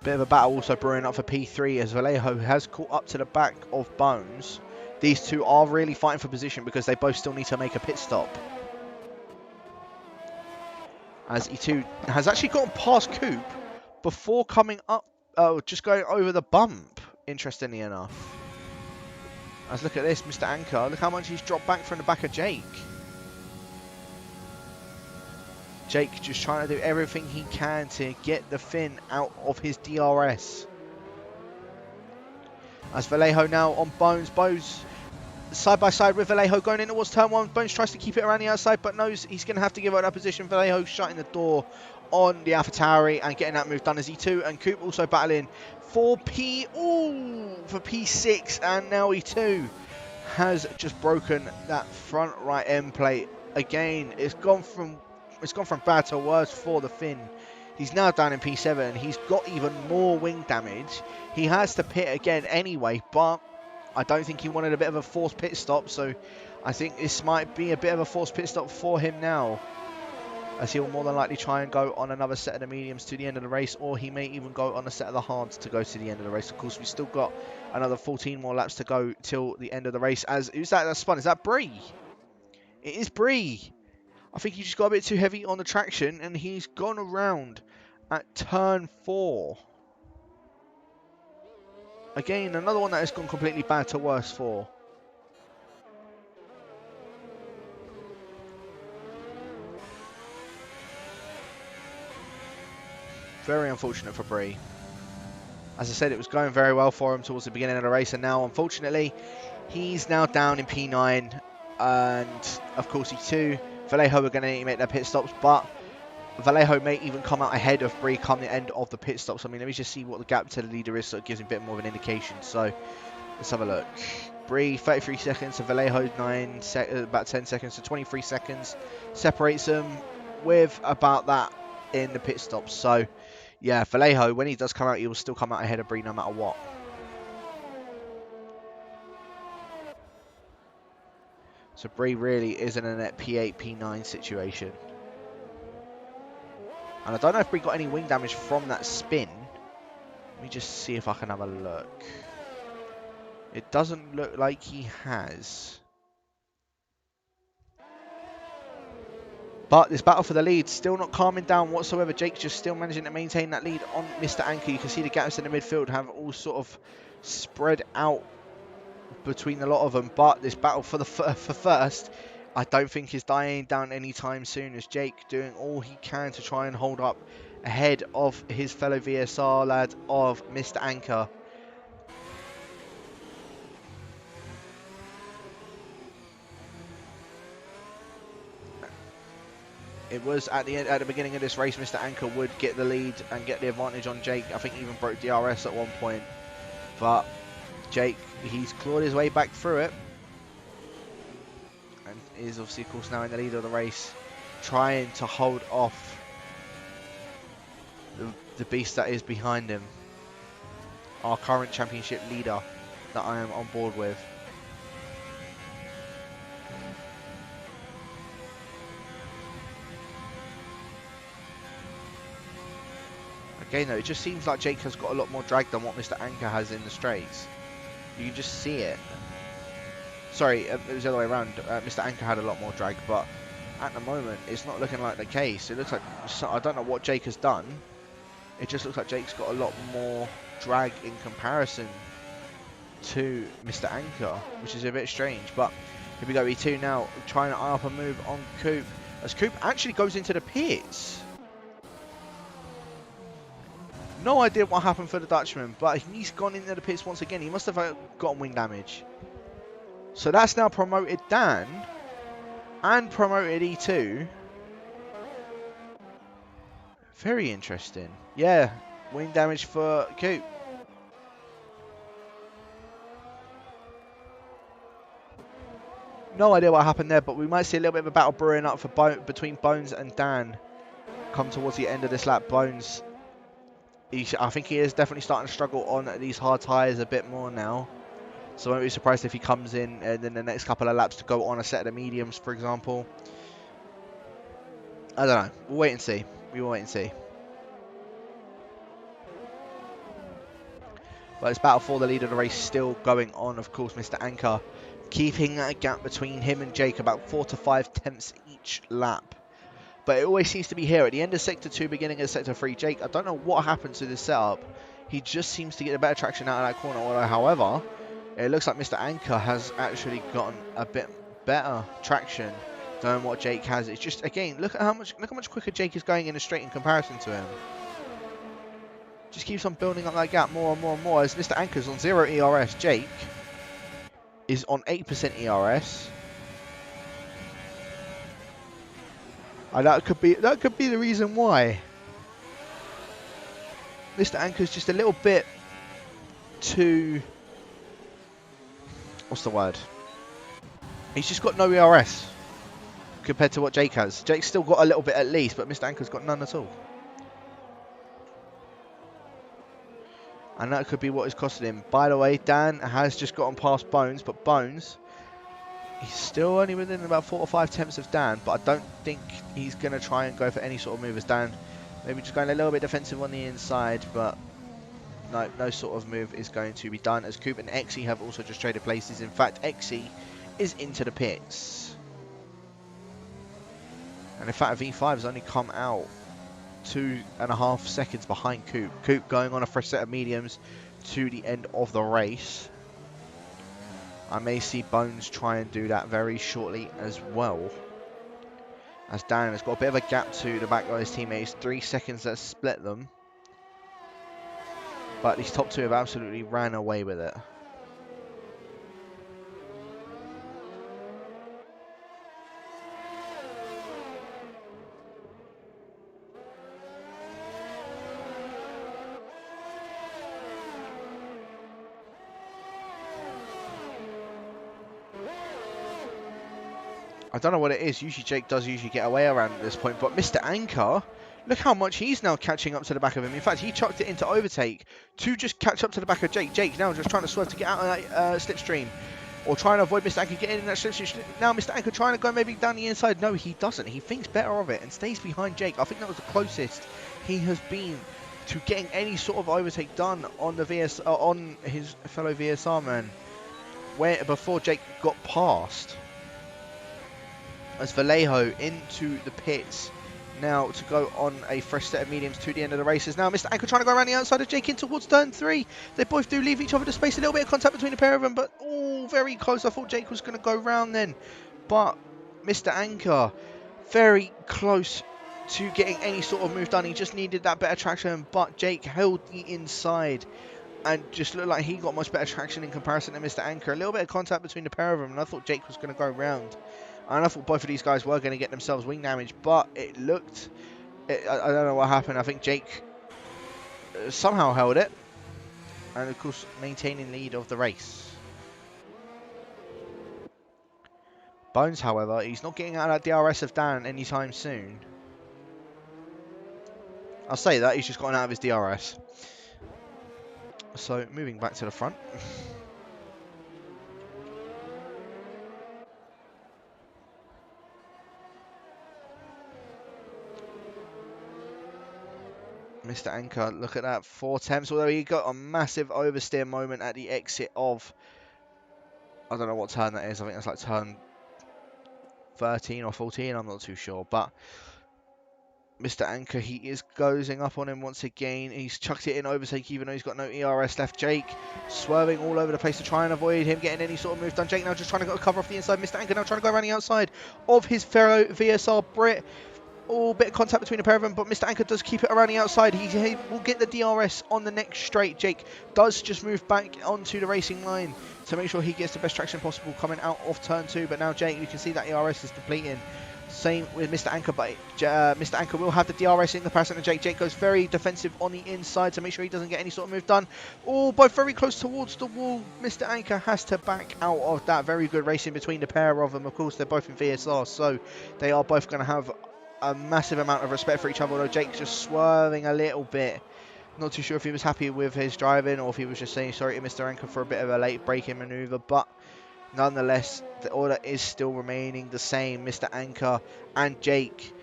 Bit of a battle also brewing up for P3 as Vallejo has caught up to the back of Bones. These two are really fighting for position because they both still need to make a pit stop. As E2 has actually gotten past Coop before coming up, just going over the bump, interestingly enough. As look at this, Mr. Anchor, look how much he's dropped back from the back of Jake. Jake just trying to do everything he can to get the fin out of his DRS. As Vallejo now on Bones. Bones side by side with Vallejo going in towards turn 1. Bones tries to keep it around the outside but knows he's going to have to give up that position. Vallejo shutting the door on the AlphaTauri and getting that move done as E2 and Coop also battling for P6, and now E2 has just broken that front right end plate again. It's gone from bad to worse for the Finn. He's now down in P7. He's got even more wing damage. He has to pit again anyway, but I don't think he wanted a bit of a forced pit stop, so I think this might be a bit of a forced pit stop for him now, as he'll more than likely try and go on another set of the mediums to the end of the race, or he may even go on a set of the hards to go to the end of the race. Of course, we've still got another 14 more laps to go till the end of the race. As who's that that's spun? Is that Bree? It is Bree. I think he just got a bit too heavy on the traction and he's gone around at turn 4. Again, another one that has gone completely bad to worse for. Very unfortunate for Bree. As I said, it was going very well for him towards the beginning of the race, and now, unfortunately, he's now down in P9, and of course E2. Vallejo are going to make their pit stops, but Vallejo may even come out ahead of Bree come the end of the pit stops. I mean, let me just see what the gap to the leader is, so it gives him a bit more of an indication. So, let's have a look. Bree, 33 seconds, so Vallejo, about 10 seconds, so 23 seconds. Separates them with about that in the pit stops. So, yeah, Vallejo, when he does come out, he will still come out ahead of Bree no matter what. So Bree really is in a net P8, P9 situation. And I don't know if Bree got any wing damage from that spin. Let me just see if I can have a look. It doesn't look like he has. But this battle for the lead still not calming down whatsoever. Jake's just still managing to maintain that lead on Mr. Anchor. You can see the gaps in the midfield have all sort of spread out between a lot of them. But this battle for first, I don't think is dying down anytime soon, as Jake doing all he can to try and hold up ahead of his fellow VSR lad of Mr. Anchor. It was at the beginning of this race, Mr. Anchor would get the lead and get the advantage on Jake. I think he even broke DRS at one point. But Jake, he's clawed his way back through it. And is obviously, of course, now in the lead of the race, trying to hold off the beast that is behind him. Our current championship leader that I am on board with. Again, though, it just seems like Jake has got a lot more drag than what Mr. Anchor has in the straights. You can just see it. Sorry, it was the other way around. Mr. Anchor had a lot more drag, but at the moment, it's not looking like the case. It looks like, I don't know what Jake has done. It just looks like Jake's got a lot more drag in comparison to Mr. Anchor, which is a bit strange. But here we go, E2 now trying to eye up a move on Coop, as Coop actually goes into the pits. No idea what happened for the Dutchman, but he's gone into the pits once again. He must have gotten wing damage. So that's now promoted Dan and promoted E2. Very interesting. Yeah, wing damage for Coop. No idea what happened there, but we might see a little bit of a battle brewing up for between Bones and Dan come towards the end of this lap. Bones I think he is definitely starting to struggle on these hard tyres a bit more now. So I won't be surprised if he comes in and then the next couple of laps to go on a set of the mediums, for example. I don't know. We'll wait and see. We will wait and see. But it's battle for the lead of the race still going on. Of course, Mr. Anchor keeping a gap between him and Jake, about 4 to 5 tenths each lap. But it always seems to be here at the end of Sector 2, beginning of Sector 3. Jake, I don't know what happened to this setup. He just seems to get a better traction out of that corner. However, it looks like Mr. Anchor has actually gotten a bit better traction than what Jake has. It's just, again, look how much quicker Jake is going in a straight in comparison to him. Just keeps on building up that gap more and more and more. As Mr. Anchor's on 0 ERS, Jake is on 8% ERS. And that could be the reason why. Mr. Anchor's just a little bit too, what's the word? He's just got no ERS compared to what Jake has. Jake's still got a little bit at least, but Mr. Anchor's got none at all. And that could be what is costing him. By the way, Dan has just gotten past Bones, but Bones, he's still only within about 4 or 5 tenths of Dan, but I don't think he's going to try and go for any sort of move as Dan. Maybe just going a little bit defensive on the inside, but no sort of move is going to be done, as Coop and Exy have also just traded places. In fact, Exy is into the pits. And in fact, V5 has only come out 2.5 seconds behind Coop. Coop going on a fresh set of mediums to the end of the race. I may see Bones try and do that very shortly as well, as Dan has got a bit of a gap to the back of his teammates. 3 seconds that split them, but these top two have absolutely ran away with it. I don't know what it is. Usually Jake does get away around at this point, but Mr. Anchor, look how much he's now catching up to the back of him. In fact, he chucked it into overtake to just catch up to the back of Jake. Jake now just trying to swerve to get out of that slipstream, or trying to avoid Mr. Anchor getting in that slipstream. Now Mr. Anchor trying to go maybe down the inside. No, he doesn't. He thinks better of it and stays behind Jake. I think that was the closest he has been to getting any sort of overtake done on the on his fellow VSR man, before Jake got past. As Vallejo into the pits now to go on a fresh set of mediums to the end of the races. Now Mr. Anchor trying to go around the outside of Jake in towards turn 3. They both do leave each other to space. A little bit of contact between the pair of them, but very close. I thought Jake was going to go round then, but Mr. Anchor very close to getting any sort of move done. He just needed that better traction, but Jake held the inside and just looked like he got much better traction in comparison to Mr. Anchor. A little bit of contact between the pair of them, and I thought Jake was going to go round. And I thought both of these guys were going to get themselves wing damage, but it looked... I don't know what happened. I think Jake somehow held it. And of course, maintaining lead of the race. Bones, however, he's not getting out of that DRS of Dan anytime soon. I'll say that, he's just gotten out of his DRS. So, moving back to the front. Mr. Anchor, look at that, 4 attempts, although he got a massive oversteer moment at the exit of, I don't know what turn that is, I think that's like turn 13 or 14, I'm not too sure, but Mr. Anchor, he is gozing up on him once again. He's chucked it in overtake even though he's got no ERS left. Jake swerving all over the place to try and avoid him getting any sort of move done. Jake now just trying to cover off the inside. Mr. Anchor now trying to go around the outside of his fellow VSR Brit. All bit of contact between the pair of them, but Mr. Anchor does keep it around the outside. He will get the DRS on the next straight. Jake does just move back onto the racing line to make sure he gets the best traction possible coming out of turn 2. But now Jake, you can see that ERS is depleting. Same with Mr. Anchor, but Mr. Anchor will have the DRS in comparison to Jake. Jake goes very defensive on the inside to make sure he doesn't get any sort of move done. Oh, both very close towards the wall. Mr. Anchor has to back out of that. Very good racing between the pair of them. Of course, they're both in VSR, so they are both going to have a massive amount of respect for each other, although Jake's just swerving a little bit Not too sure if he was happy with his driving or if he was just saying sorry to Mr. Anchor for a bit of a late braking manoeuvre, but nonetheless, the order is still remaining the same. Mr. Anchor and Jake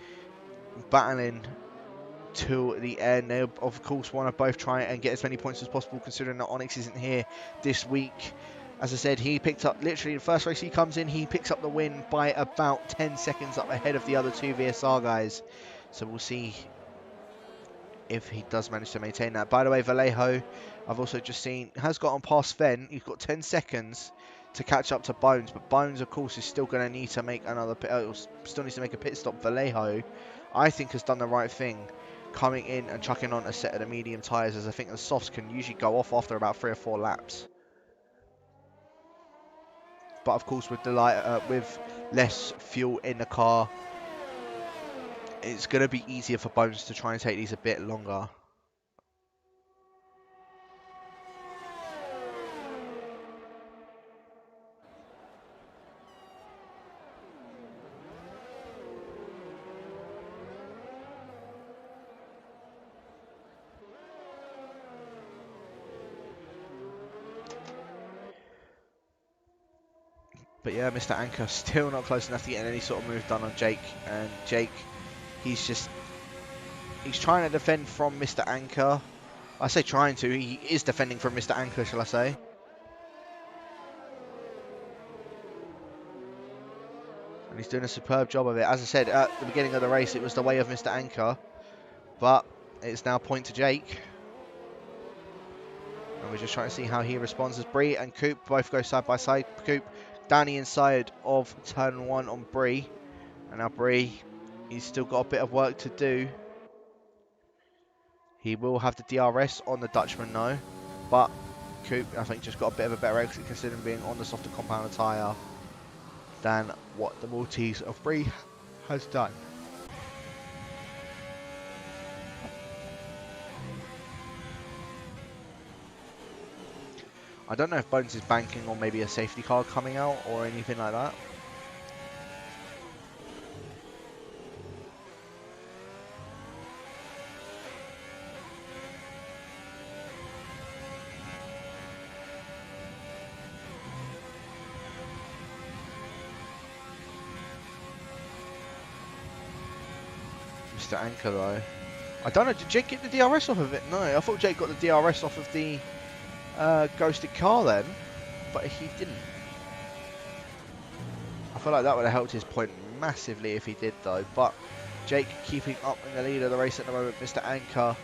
battling to the end. They, of course, want to both try and get as many points as possible, considering that Onyx isn't here this week. As I said, he picked up, literally, the first race he comes in, he picks up the win by about 10 seconds up ahead of the other two VSR guys. So we'll see if he does manage to maintain that. By the way, Vallejo, I've also just seen, has gotten past Fen. He's got 10 seconds to catch up to Bones, but Bones, of course, is still going to need to make another still needs to make a pit stop. Vallejo, I think, has done the right thing, coming in and chucking on a set of the medium tyres, as I think the softs can usually go off after about 3 or 4 laps. But of course, with the with less fuel in the car, it's going to be easier for Bones to try and take these a bit longer. But yeah, Mr. Anchor still not close enough to get any sort of move done on Jake. And Jake, he's trying to defend from Mr. Anchor. I say trying to, he is defending from Mr. Anchor, shall I say. And he's doing a superb job of it. As I said at the beginning of the race, it was the way of Mr. Anchor. But it's now point to Jake. And we're just trying to see how he responds as Bree and Coop both go side by side. Coop down the inside of turn 1 on Bree. And now Bree, he's still got a bit of work to do. He will have the DRS on the Dutchman though. But Coop, I think, just got a bit of a better exit considering being on the softer compound tyre than what the Maltese of Bree has done. I don't know if Bones is banking on maybe a safety car coming out or anything like that. Mr. Anchor though. I don't know, did Jake get the DRS off of it? No, I thought Jake got the DRS off of the ghosted car then, but he didn't. I feel like that would have helped his point massively if he did though, but Jake keeping up in the lead of the race at the moment. Mr. Anchor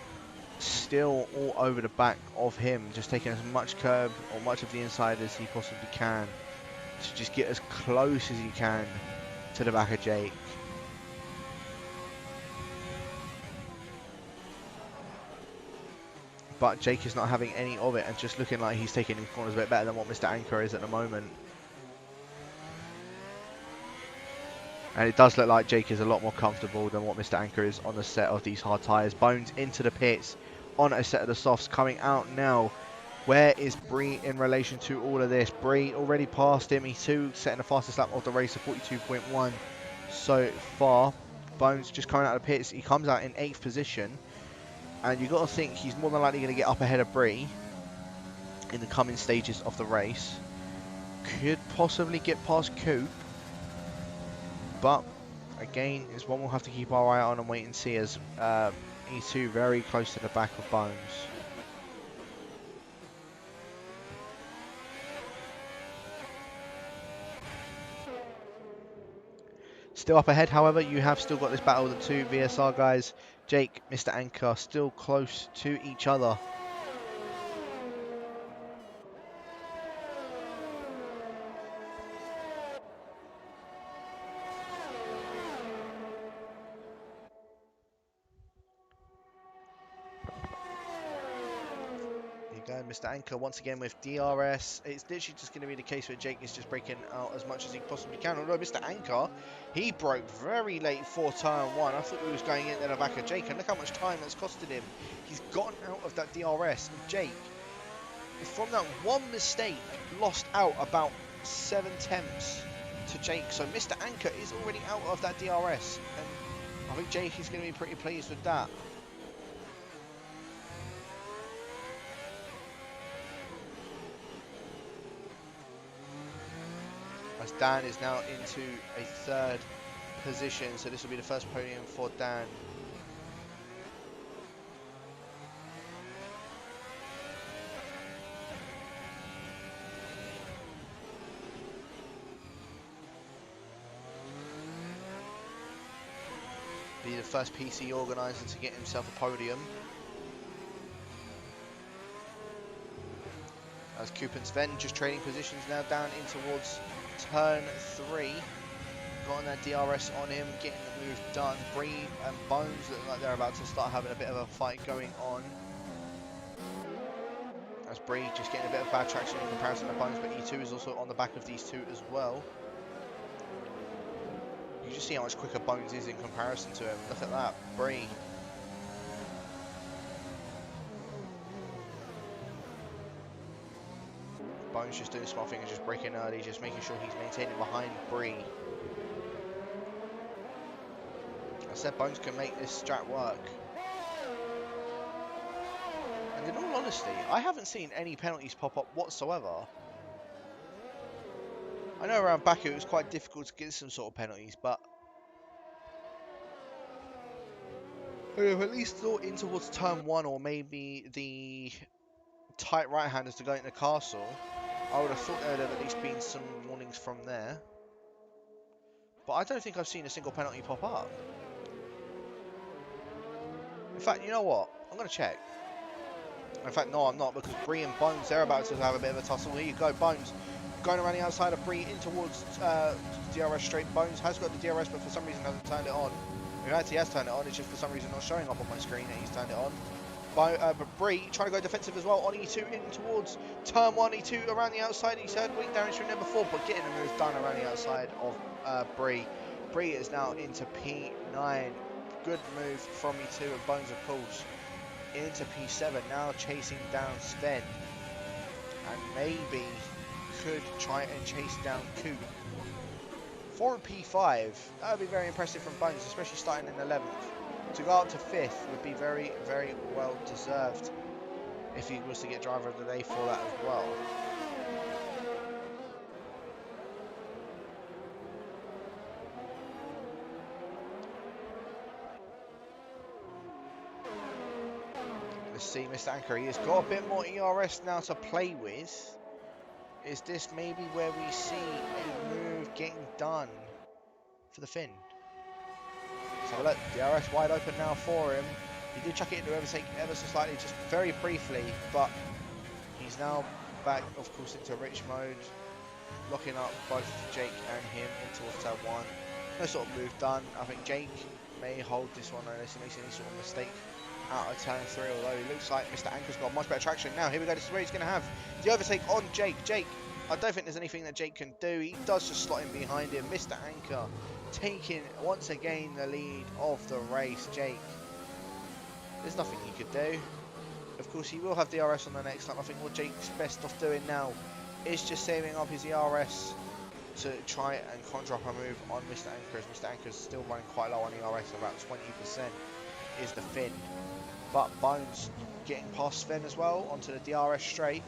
still all over the back of him, just taking as much curb or much of the inside as he possibly can to just get as close as he can to the back of Jake. But Jake is not having any of it and just looking like he's taking his corners a bit better than what Mr. Anchor is at the moment. And it does look like Jake is a lot more comfortable than what Mr. Anchor is on the set of these hard tyres. Bones into the pits on a set of the softs coming out now. Where is Bree in relation to all of this? Bree already passed him. He's setting the fastest lap of the race of 42.1 so far. Bones just coming out of the pits. He comes out in 8th position. And you've got to think he's more than likely going to get up ahead of Bree in the coming stages of the race. Could possibly get past Coop. But, again, it's one we'll have to keep our eye on and wait and see, as he's too very close to the back of Bones. Still up ahead, however, you have still got this battle of the two VSR guys. Jake, Mr. Anchor, still close to each other. Mr. Anchor once again with DRS. It's literally just going to be the case where Jake is just breaking out as much as he possibly can. Although Mr. Anchor, he broke very late for turn 1. I thought he was going into the back of Jake, and look how much time that's costed him. He's gotten out of that DRS. And Jake, from that one mistake, lost out about 7 tenths to Jake. So Mr. Anchor is already out of that DRS, and I think Jake is going to be pretty pleased with that. As Dan is now into a third position, so this will be the first podium for Dan. Be the first PC organiser to get himself a podium. As Coop and Sven just trading positions now down in towards turn 3. Got that DRS on him, getting the move done. Bree and Bones look like they're about to start having a bit of a fight going on. As Bree just getting a bit of bad traction in comparison to Bones, but E2 is also on the back of these two as well. You just see how much quicker Bones is in comparison to him. Look at that, Bree. Bones just doing small things, just braking early, just making sure he's maintaining behind Bree. I said Bones can make this strat work. And in all honesty, I haven't seen any penalties pop up whatsoever. I know around Baku it was quite difficult to get some sort of penalties, but I've at least thought in towards turn 1 or maybe the tight right-handers to go into Castle. I would have thought there would have at least been some warnings from there. But I don't think I've seen a single penalty pop up. In fact, you know what? I'm going to check. In fact, no, I'm not, because Bree and Bones, they're about to have a bit of a tussle. Here you go, Bones. Going around the outside of Bree in towards DRS straight. Bones has got the DRS, but for some reason hasn't turned it on. In fact, he has turned it on, it's just for some reason not showing up on my screen that he's turned it on. But Bree trying to go defensive as well on E2 in towards turn 1. E2 around the outside. He's had weak damage from there before, but getting a move done around the outside of Bree. Bree is now into P9. Good move from E2 and Bones, of course, into P7. Now chasing down Sven. And maybe could try and chase down Coop. For a P5, that would be very impressive from Bones, especially starting in 11th. To go up to 5th would be very, very well deserved if he was to get driver of the day for that as well. Let's see, Mr. Anchor, he has got a bit more ERS now to play with. Is this maybe where we see a move getting done for the Finn? Let's have a look. DRS wide open now for him. He did chuck it into overtake ever so slightly, just very briefly, but he's now back, of course, into rich mode, locking up both Jake and him into turn 1. No sort of move done. I think Jake may hold this one unless he makes any sort of mistake out of turn 3, although it looks like Mr. Anchor's got much better traction. Now, here we go. This is where he's going to have the overtake on Jake. Jake, I don't think there's anything that Jake can do. He does just slot in behind him. Mr. Anchor taking, once again, the lead of the race. Jake, there's nothing he could do. Of course, he will have DRS on the next lap. I think what Jake's best off doing now is just saving up his ERS to try and conjure up a move on Mr. Anchor, as Mr. Anchor's still running quite low on ERS, about 20% is the Finn. But Bones getting past Sven as well onto the DRS straight.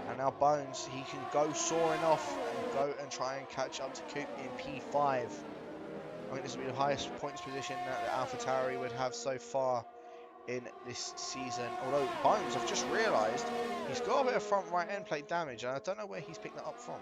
And now Bones, he can go soaring off and go and try and catch up to Coop in P5. I think this will be the highest points position that the AlphaTauri would have so far in this season. Although Bones, I've just realised, he's got a bit of front right end plate damage, and I don't know where he's picked that up from.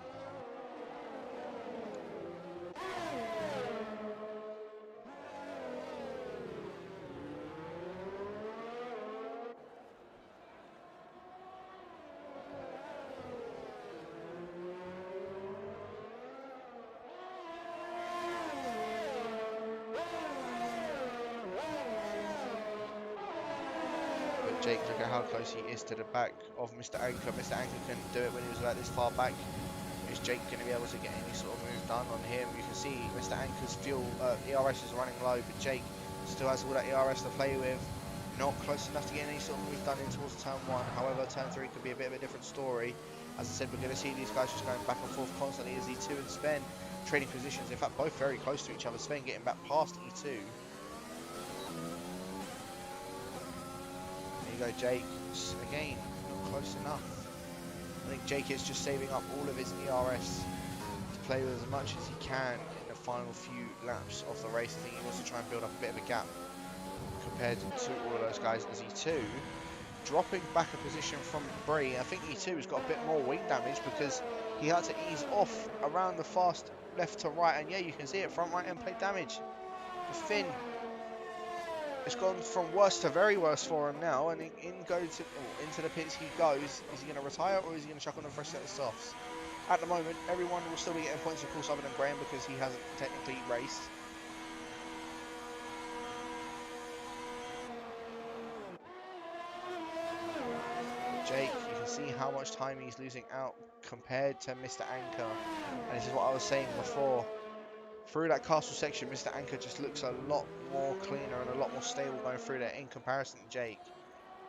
Jake, look at how close he is to the back of Mr. Anchor. Mr. Anchor couldn't do it when he was about this far back. Is Jake going to be able to get any sort of move done on him? You can see Mr. Anchor's fuel ERS is running low, but Jake still has all that ERS to play with. Not close enough to get any sort of move done in towards turn 1. However, turn 3 could be a bit of a different story. As I said, we're going to see these guys just going back and forth constantly as E2 and Sven trading positions. In fact, both very close to each other. Sven getting back past E2. Go Jake, again, not close enough. I think Jake is just saving up all of his ERS to play with as much as he can in the final few laps of the race. I think he wants to try and build up a bit of a gap compared to all of those guys, as E2 dropping back a position from Brie. I think E2 has got a bit more wing damage because he had to ease off around the fast left to right, and yeah, you can see it, front right end plate damage. The Finn, it's gone from worse to very worse for him now, and into the pits he goes. Is he going to retire, or is he going to chuck on a fresh set of softs? At the moment, everyone will still be getting points, of course, other than Graham, because he hasn't technically raced. Jake, you can see how much time he's losing out compared to Mr. Anchor. And this is what I was saying before. Through that castle section, Mr. Anchor just looks a lot more cleaner and a lot more stable going through there in comparison to Jake.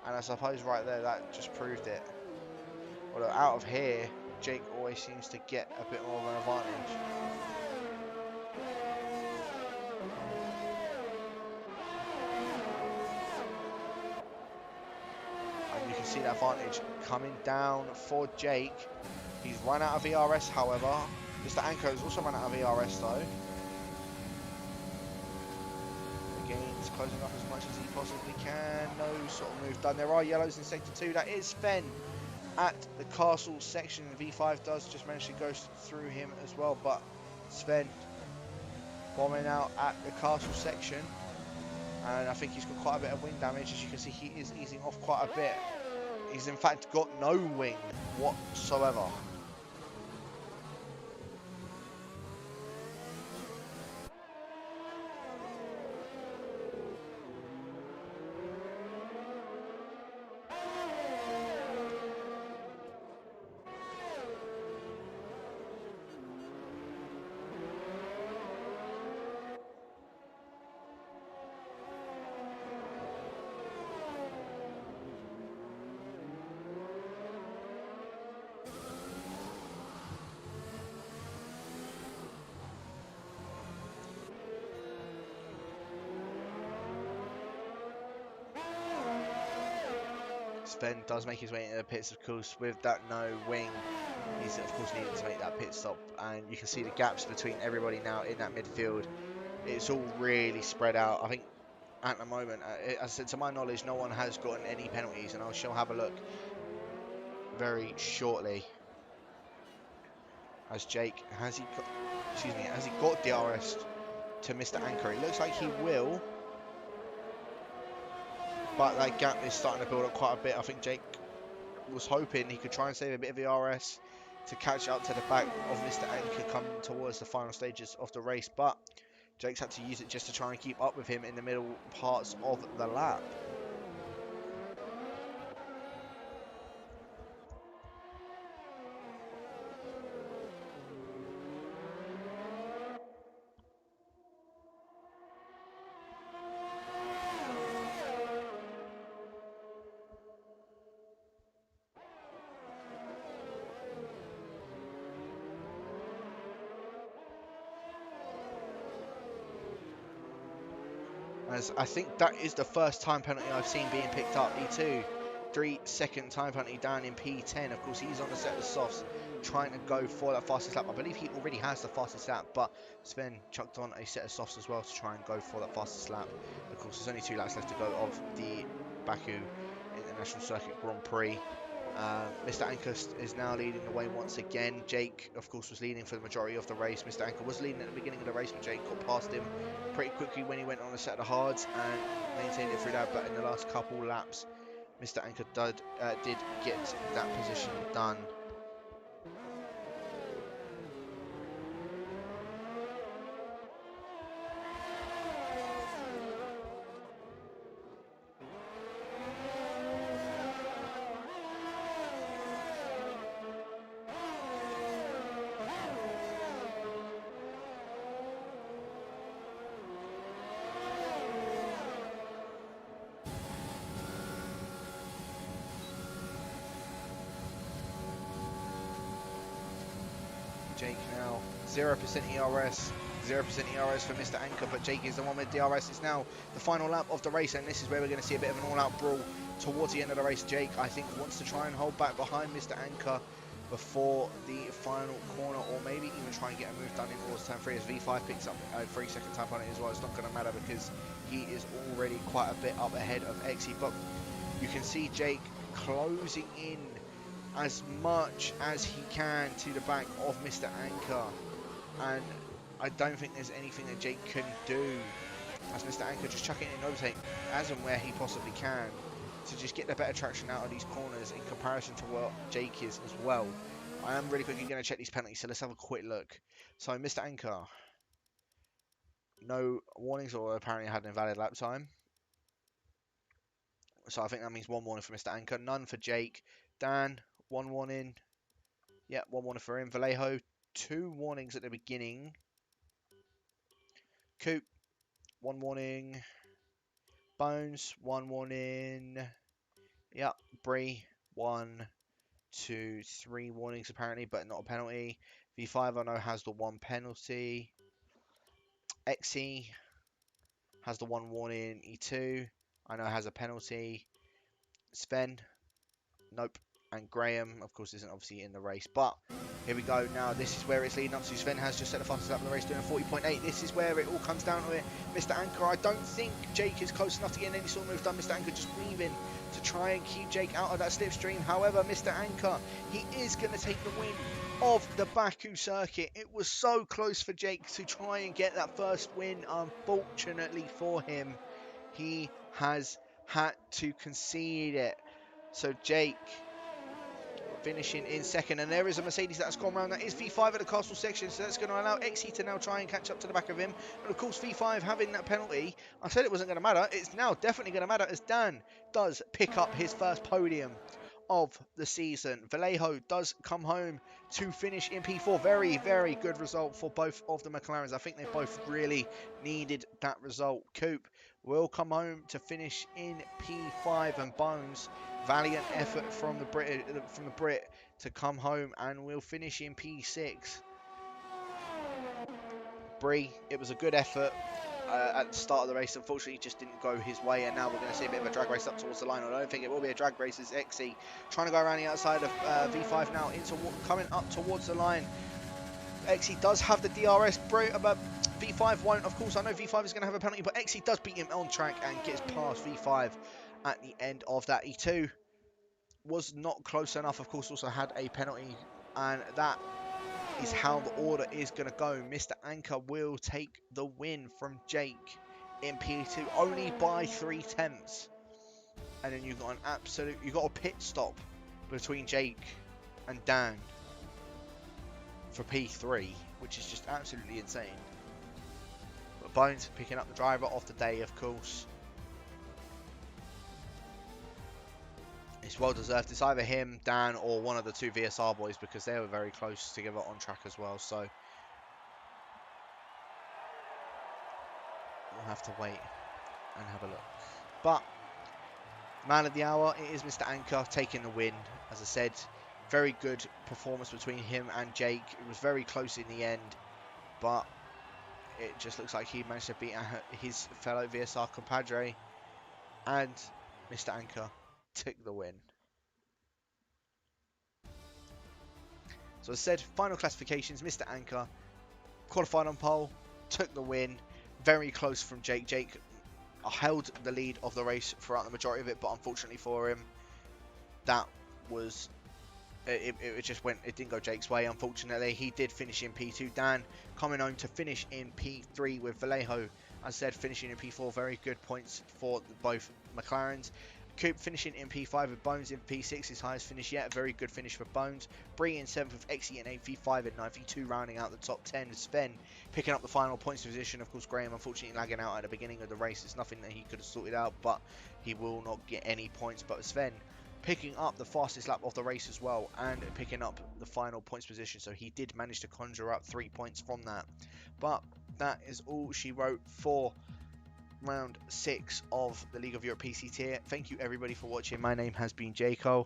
And I suppose right there, that just proved it. Although out of here, Jake always seems to get a bit more of an advantage. And you can see that advantage coming down for Jake. He's run out of ERS, however. Mr. Anchor has also run out of ERS, though. Again, he's closing up as much as he possibly can. No sort of move done. There are yellows in Sector 2. That is Sven at the castle section. V5 does just manage to go through him as well, but Sven bombing out at the castle section. And I think he's got quite a bit of wing damage. As you can see, he is easing off quite a bit. He's in fact got no wing whatsoever. Sven does make his way into the pits, of course, with that no wing. He's, of course, needing to make that pit stop. And you can see the gaps between everybody now in that midfield. It's all really spread out. I think at the moment, as I said, to my knowledge, no one has gotten any penalties. And I shall have a look very shortly. As Jake, has he got DRS to Mr. Anchor? It looks like he will. But that gap is starting to build up quite a bit. I think Jake was hoping he could try and save a bit of ERS to catch up to the back of Mr. Anchor coming towards the final stages of the race. But Jake's had to use it just to try and keep up with him in the middle parts of the lap. As I think that is the first time penalty I've seen being picked up. E2, 3-second time penalty down in P10. Of course, he's on the set of softs, trying to go for that fastest lap. I believe he already has the fastest lap, but Sven chucked on a set of softs as well to try and go for that fastest lap. Of course, there's only 2 laps left to go of the Baku International Circuit Grand Prix. Mr. Anchor is now leading the way once again. Jake, of course, was leading for the majority of the race. Mr. Anchor was leading at the beginning of the race, but Jake got past him pretty quickly when he went on a set of hards and maintained it through that. But in the last couple laps, Mr. Anchor did get that position done. Jake now 0% ERS, 0% ERS for Mr. Anchor, but Jake is the one with DRS. It's now the final lap of the race, and this is where we're going to see a bit of an all-out brawl towards the end of the race. Jake, I think, wants to try and hold back behind Mr. Anchor. before the final corner, or maybe even try and get a move done in towards turn 3 as V5 picks up a 3-second time on it as well. It's not going to matter because he is already quite a bit up ahead of Exy, but you can see Jake closing in as much as he can to the back of Mr. Anchor, and I don't think there's anything that Jake can do as Mr. Anchor just chucking it in overtake as and where he possibly can to just get the better traction out of these corners in comparison to what Jake is as well. I am really quickly going to check these penalties, so let's have a quick look. So Mr. Anchor, no warnings, or apparently had an invalid lap time. So I think that means 1 warning for Mr. Anchor, none for Jake. Dan, 1 warning. Yeah, 1 warning for him. Vallejo, 2 warnings at the beginning. Coop, 1 warning. Bones, 1 warning. Yep, Bree, 1, 2, 3 warnings apparently, but not a penalty. V5 I know has the 1 penalty. Exy has the 1 warning. E2 I know has a penalty. Sven, nope. And Graham, of course, isn't obviously in the race. But here we go now. This is where it's leading up to. Sven has just set the fastest lap of the race, doing a 40.8. This is where it all comes down to it. Mr. Anchor, I don't think Jake is close enough to getting any sort of move done. Mr. Anchor just weaving to try and keep Jake out of that slipstream. However, Mr. Anchor, he is going to take the win of the Baku circuit. It was so close for Jake to try and get that first win. Unfortunately for him, he has had to concede it. So Jake finishing in second, and there is a Mercedes that's gone round. That is V5 at the castle section, so that's going to allow Exy to now try and catch up to the back of him. And of course, V5 having that penalty, I said it wasn't going to matter. It's now definitely going to matter as Dan does pick up his first podium of the season. Vallejo does come home to finish in P4. Very, very good result for both of the McLarens. I think they both really needed that result. Coop will come home to finish in P5, and Bones, valiant effort from the Brit to come home and will finish in P6. Bree, it was a good effort at the start of the race. Unfortunately, it just didn't go his way, and now we're going to see a bit of a drag race up towards the line. I don't think it will be a drag race as Exy trying to go around the outside of V5 now, coming up towards the line. Exy does have the DRS, but V5 won't. Of course, I know V5 is going to have a penalty, but Exy does beat him on track and gets past V5 at the end of that. E2 was not close enough, of course, also had a penalty, and that is how the order is going to go. Mr. Anchor will take the win from Jake in P2 only by 3/10. And then you've got a pit stop between Jake and Dan for P3, which is just absolutely insane. But Bones picking up the driver of the day, of course. It's well deserved. It's either him, Dan, or one of the 2 VSR boys, because they were very close together on track as well. So we'll have to wait and have a look. But man of the hour, it is Mr. Anchor taking the win. As I said, very good performance between him and Jake. It was very close in the end, but it just looks like he managed to beat his fellow VSR compadre, and Mr. Anchor took the win. So as I said, final classifications, Mr. Anchor qualified on pole, took the win, very close from Jake. Jake held the lead of the race throughout the majority of it, but unfortunately for him, that was it just went, it didn't go Jake's way. Unfortunately, he did finish in P2. Dan coming home to finish in P3 with Vallejo, as I said, finishing in P4. Very good points for both McLarens. Coop finishing in P5 with Bones in P6, his highest finish yet. A very good finish for Bones. Bree in 7th with Exy in 8th, V5 in 9th, V2 rounding out the top 10. Sven picking up the final points position. Of course, Graham unfortunately lagging out at the beginning of the race. It's nothing that he could have sorted out, but he will not get any points. But Sven picking up the fastest lap of the race as well, and picking up the final points position. So he did manage to conjure up 3 points from that. But that is all she wrote for round 6 of the League of Europe PC tier. Thank you everybody for watching. My name has been Jaco.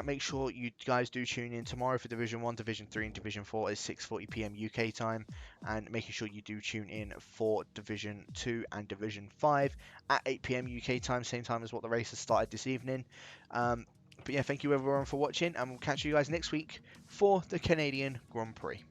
Make sure you guys do tune in tomorrow for Division 1, Division 3 and Division 4 at 6:40 PM UK time, and making sure you do tune in for Division 2 and Division 5 at 8 PM UK time, same time as what the race has started this evening. But yeah, thank you everyone for watching, and we'll catch you guys next week for the Canadian Grand Prix.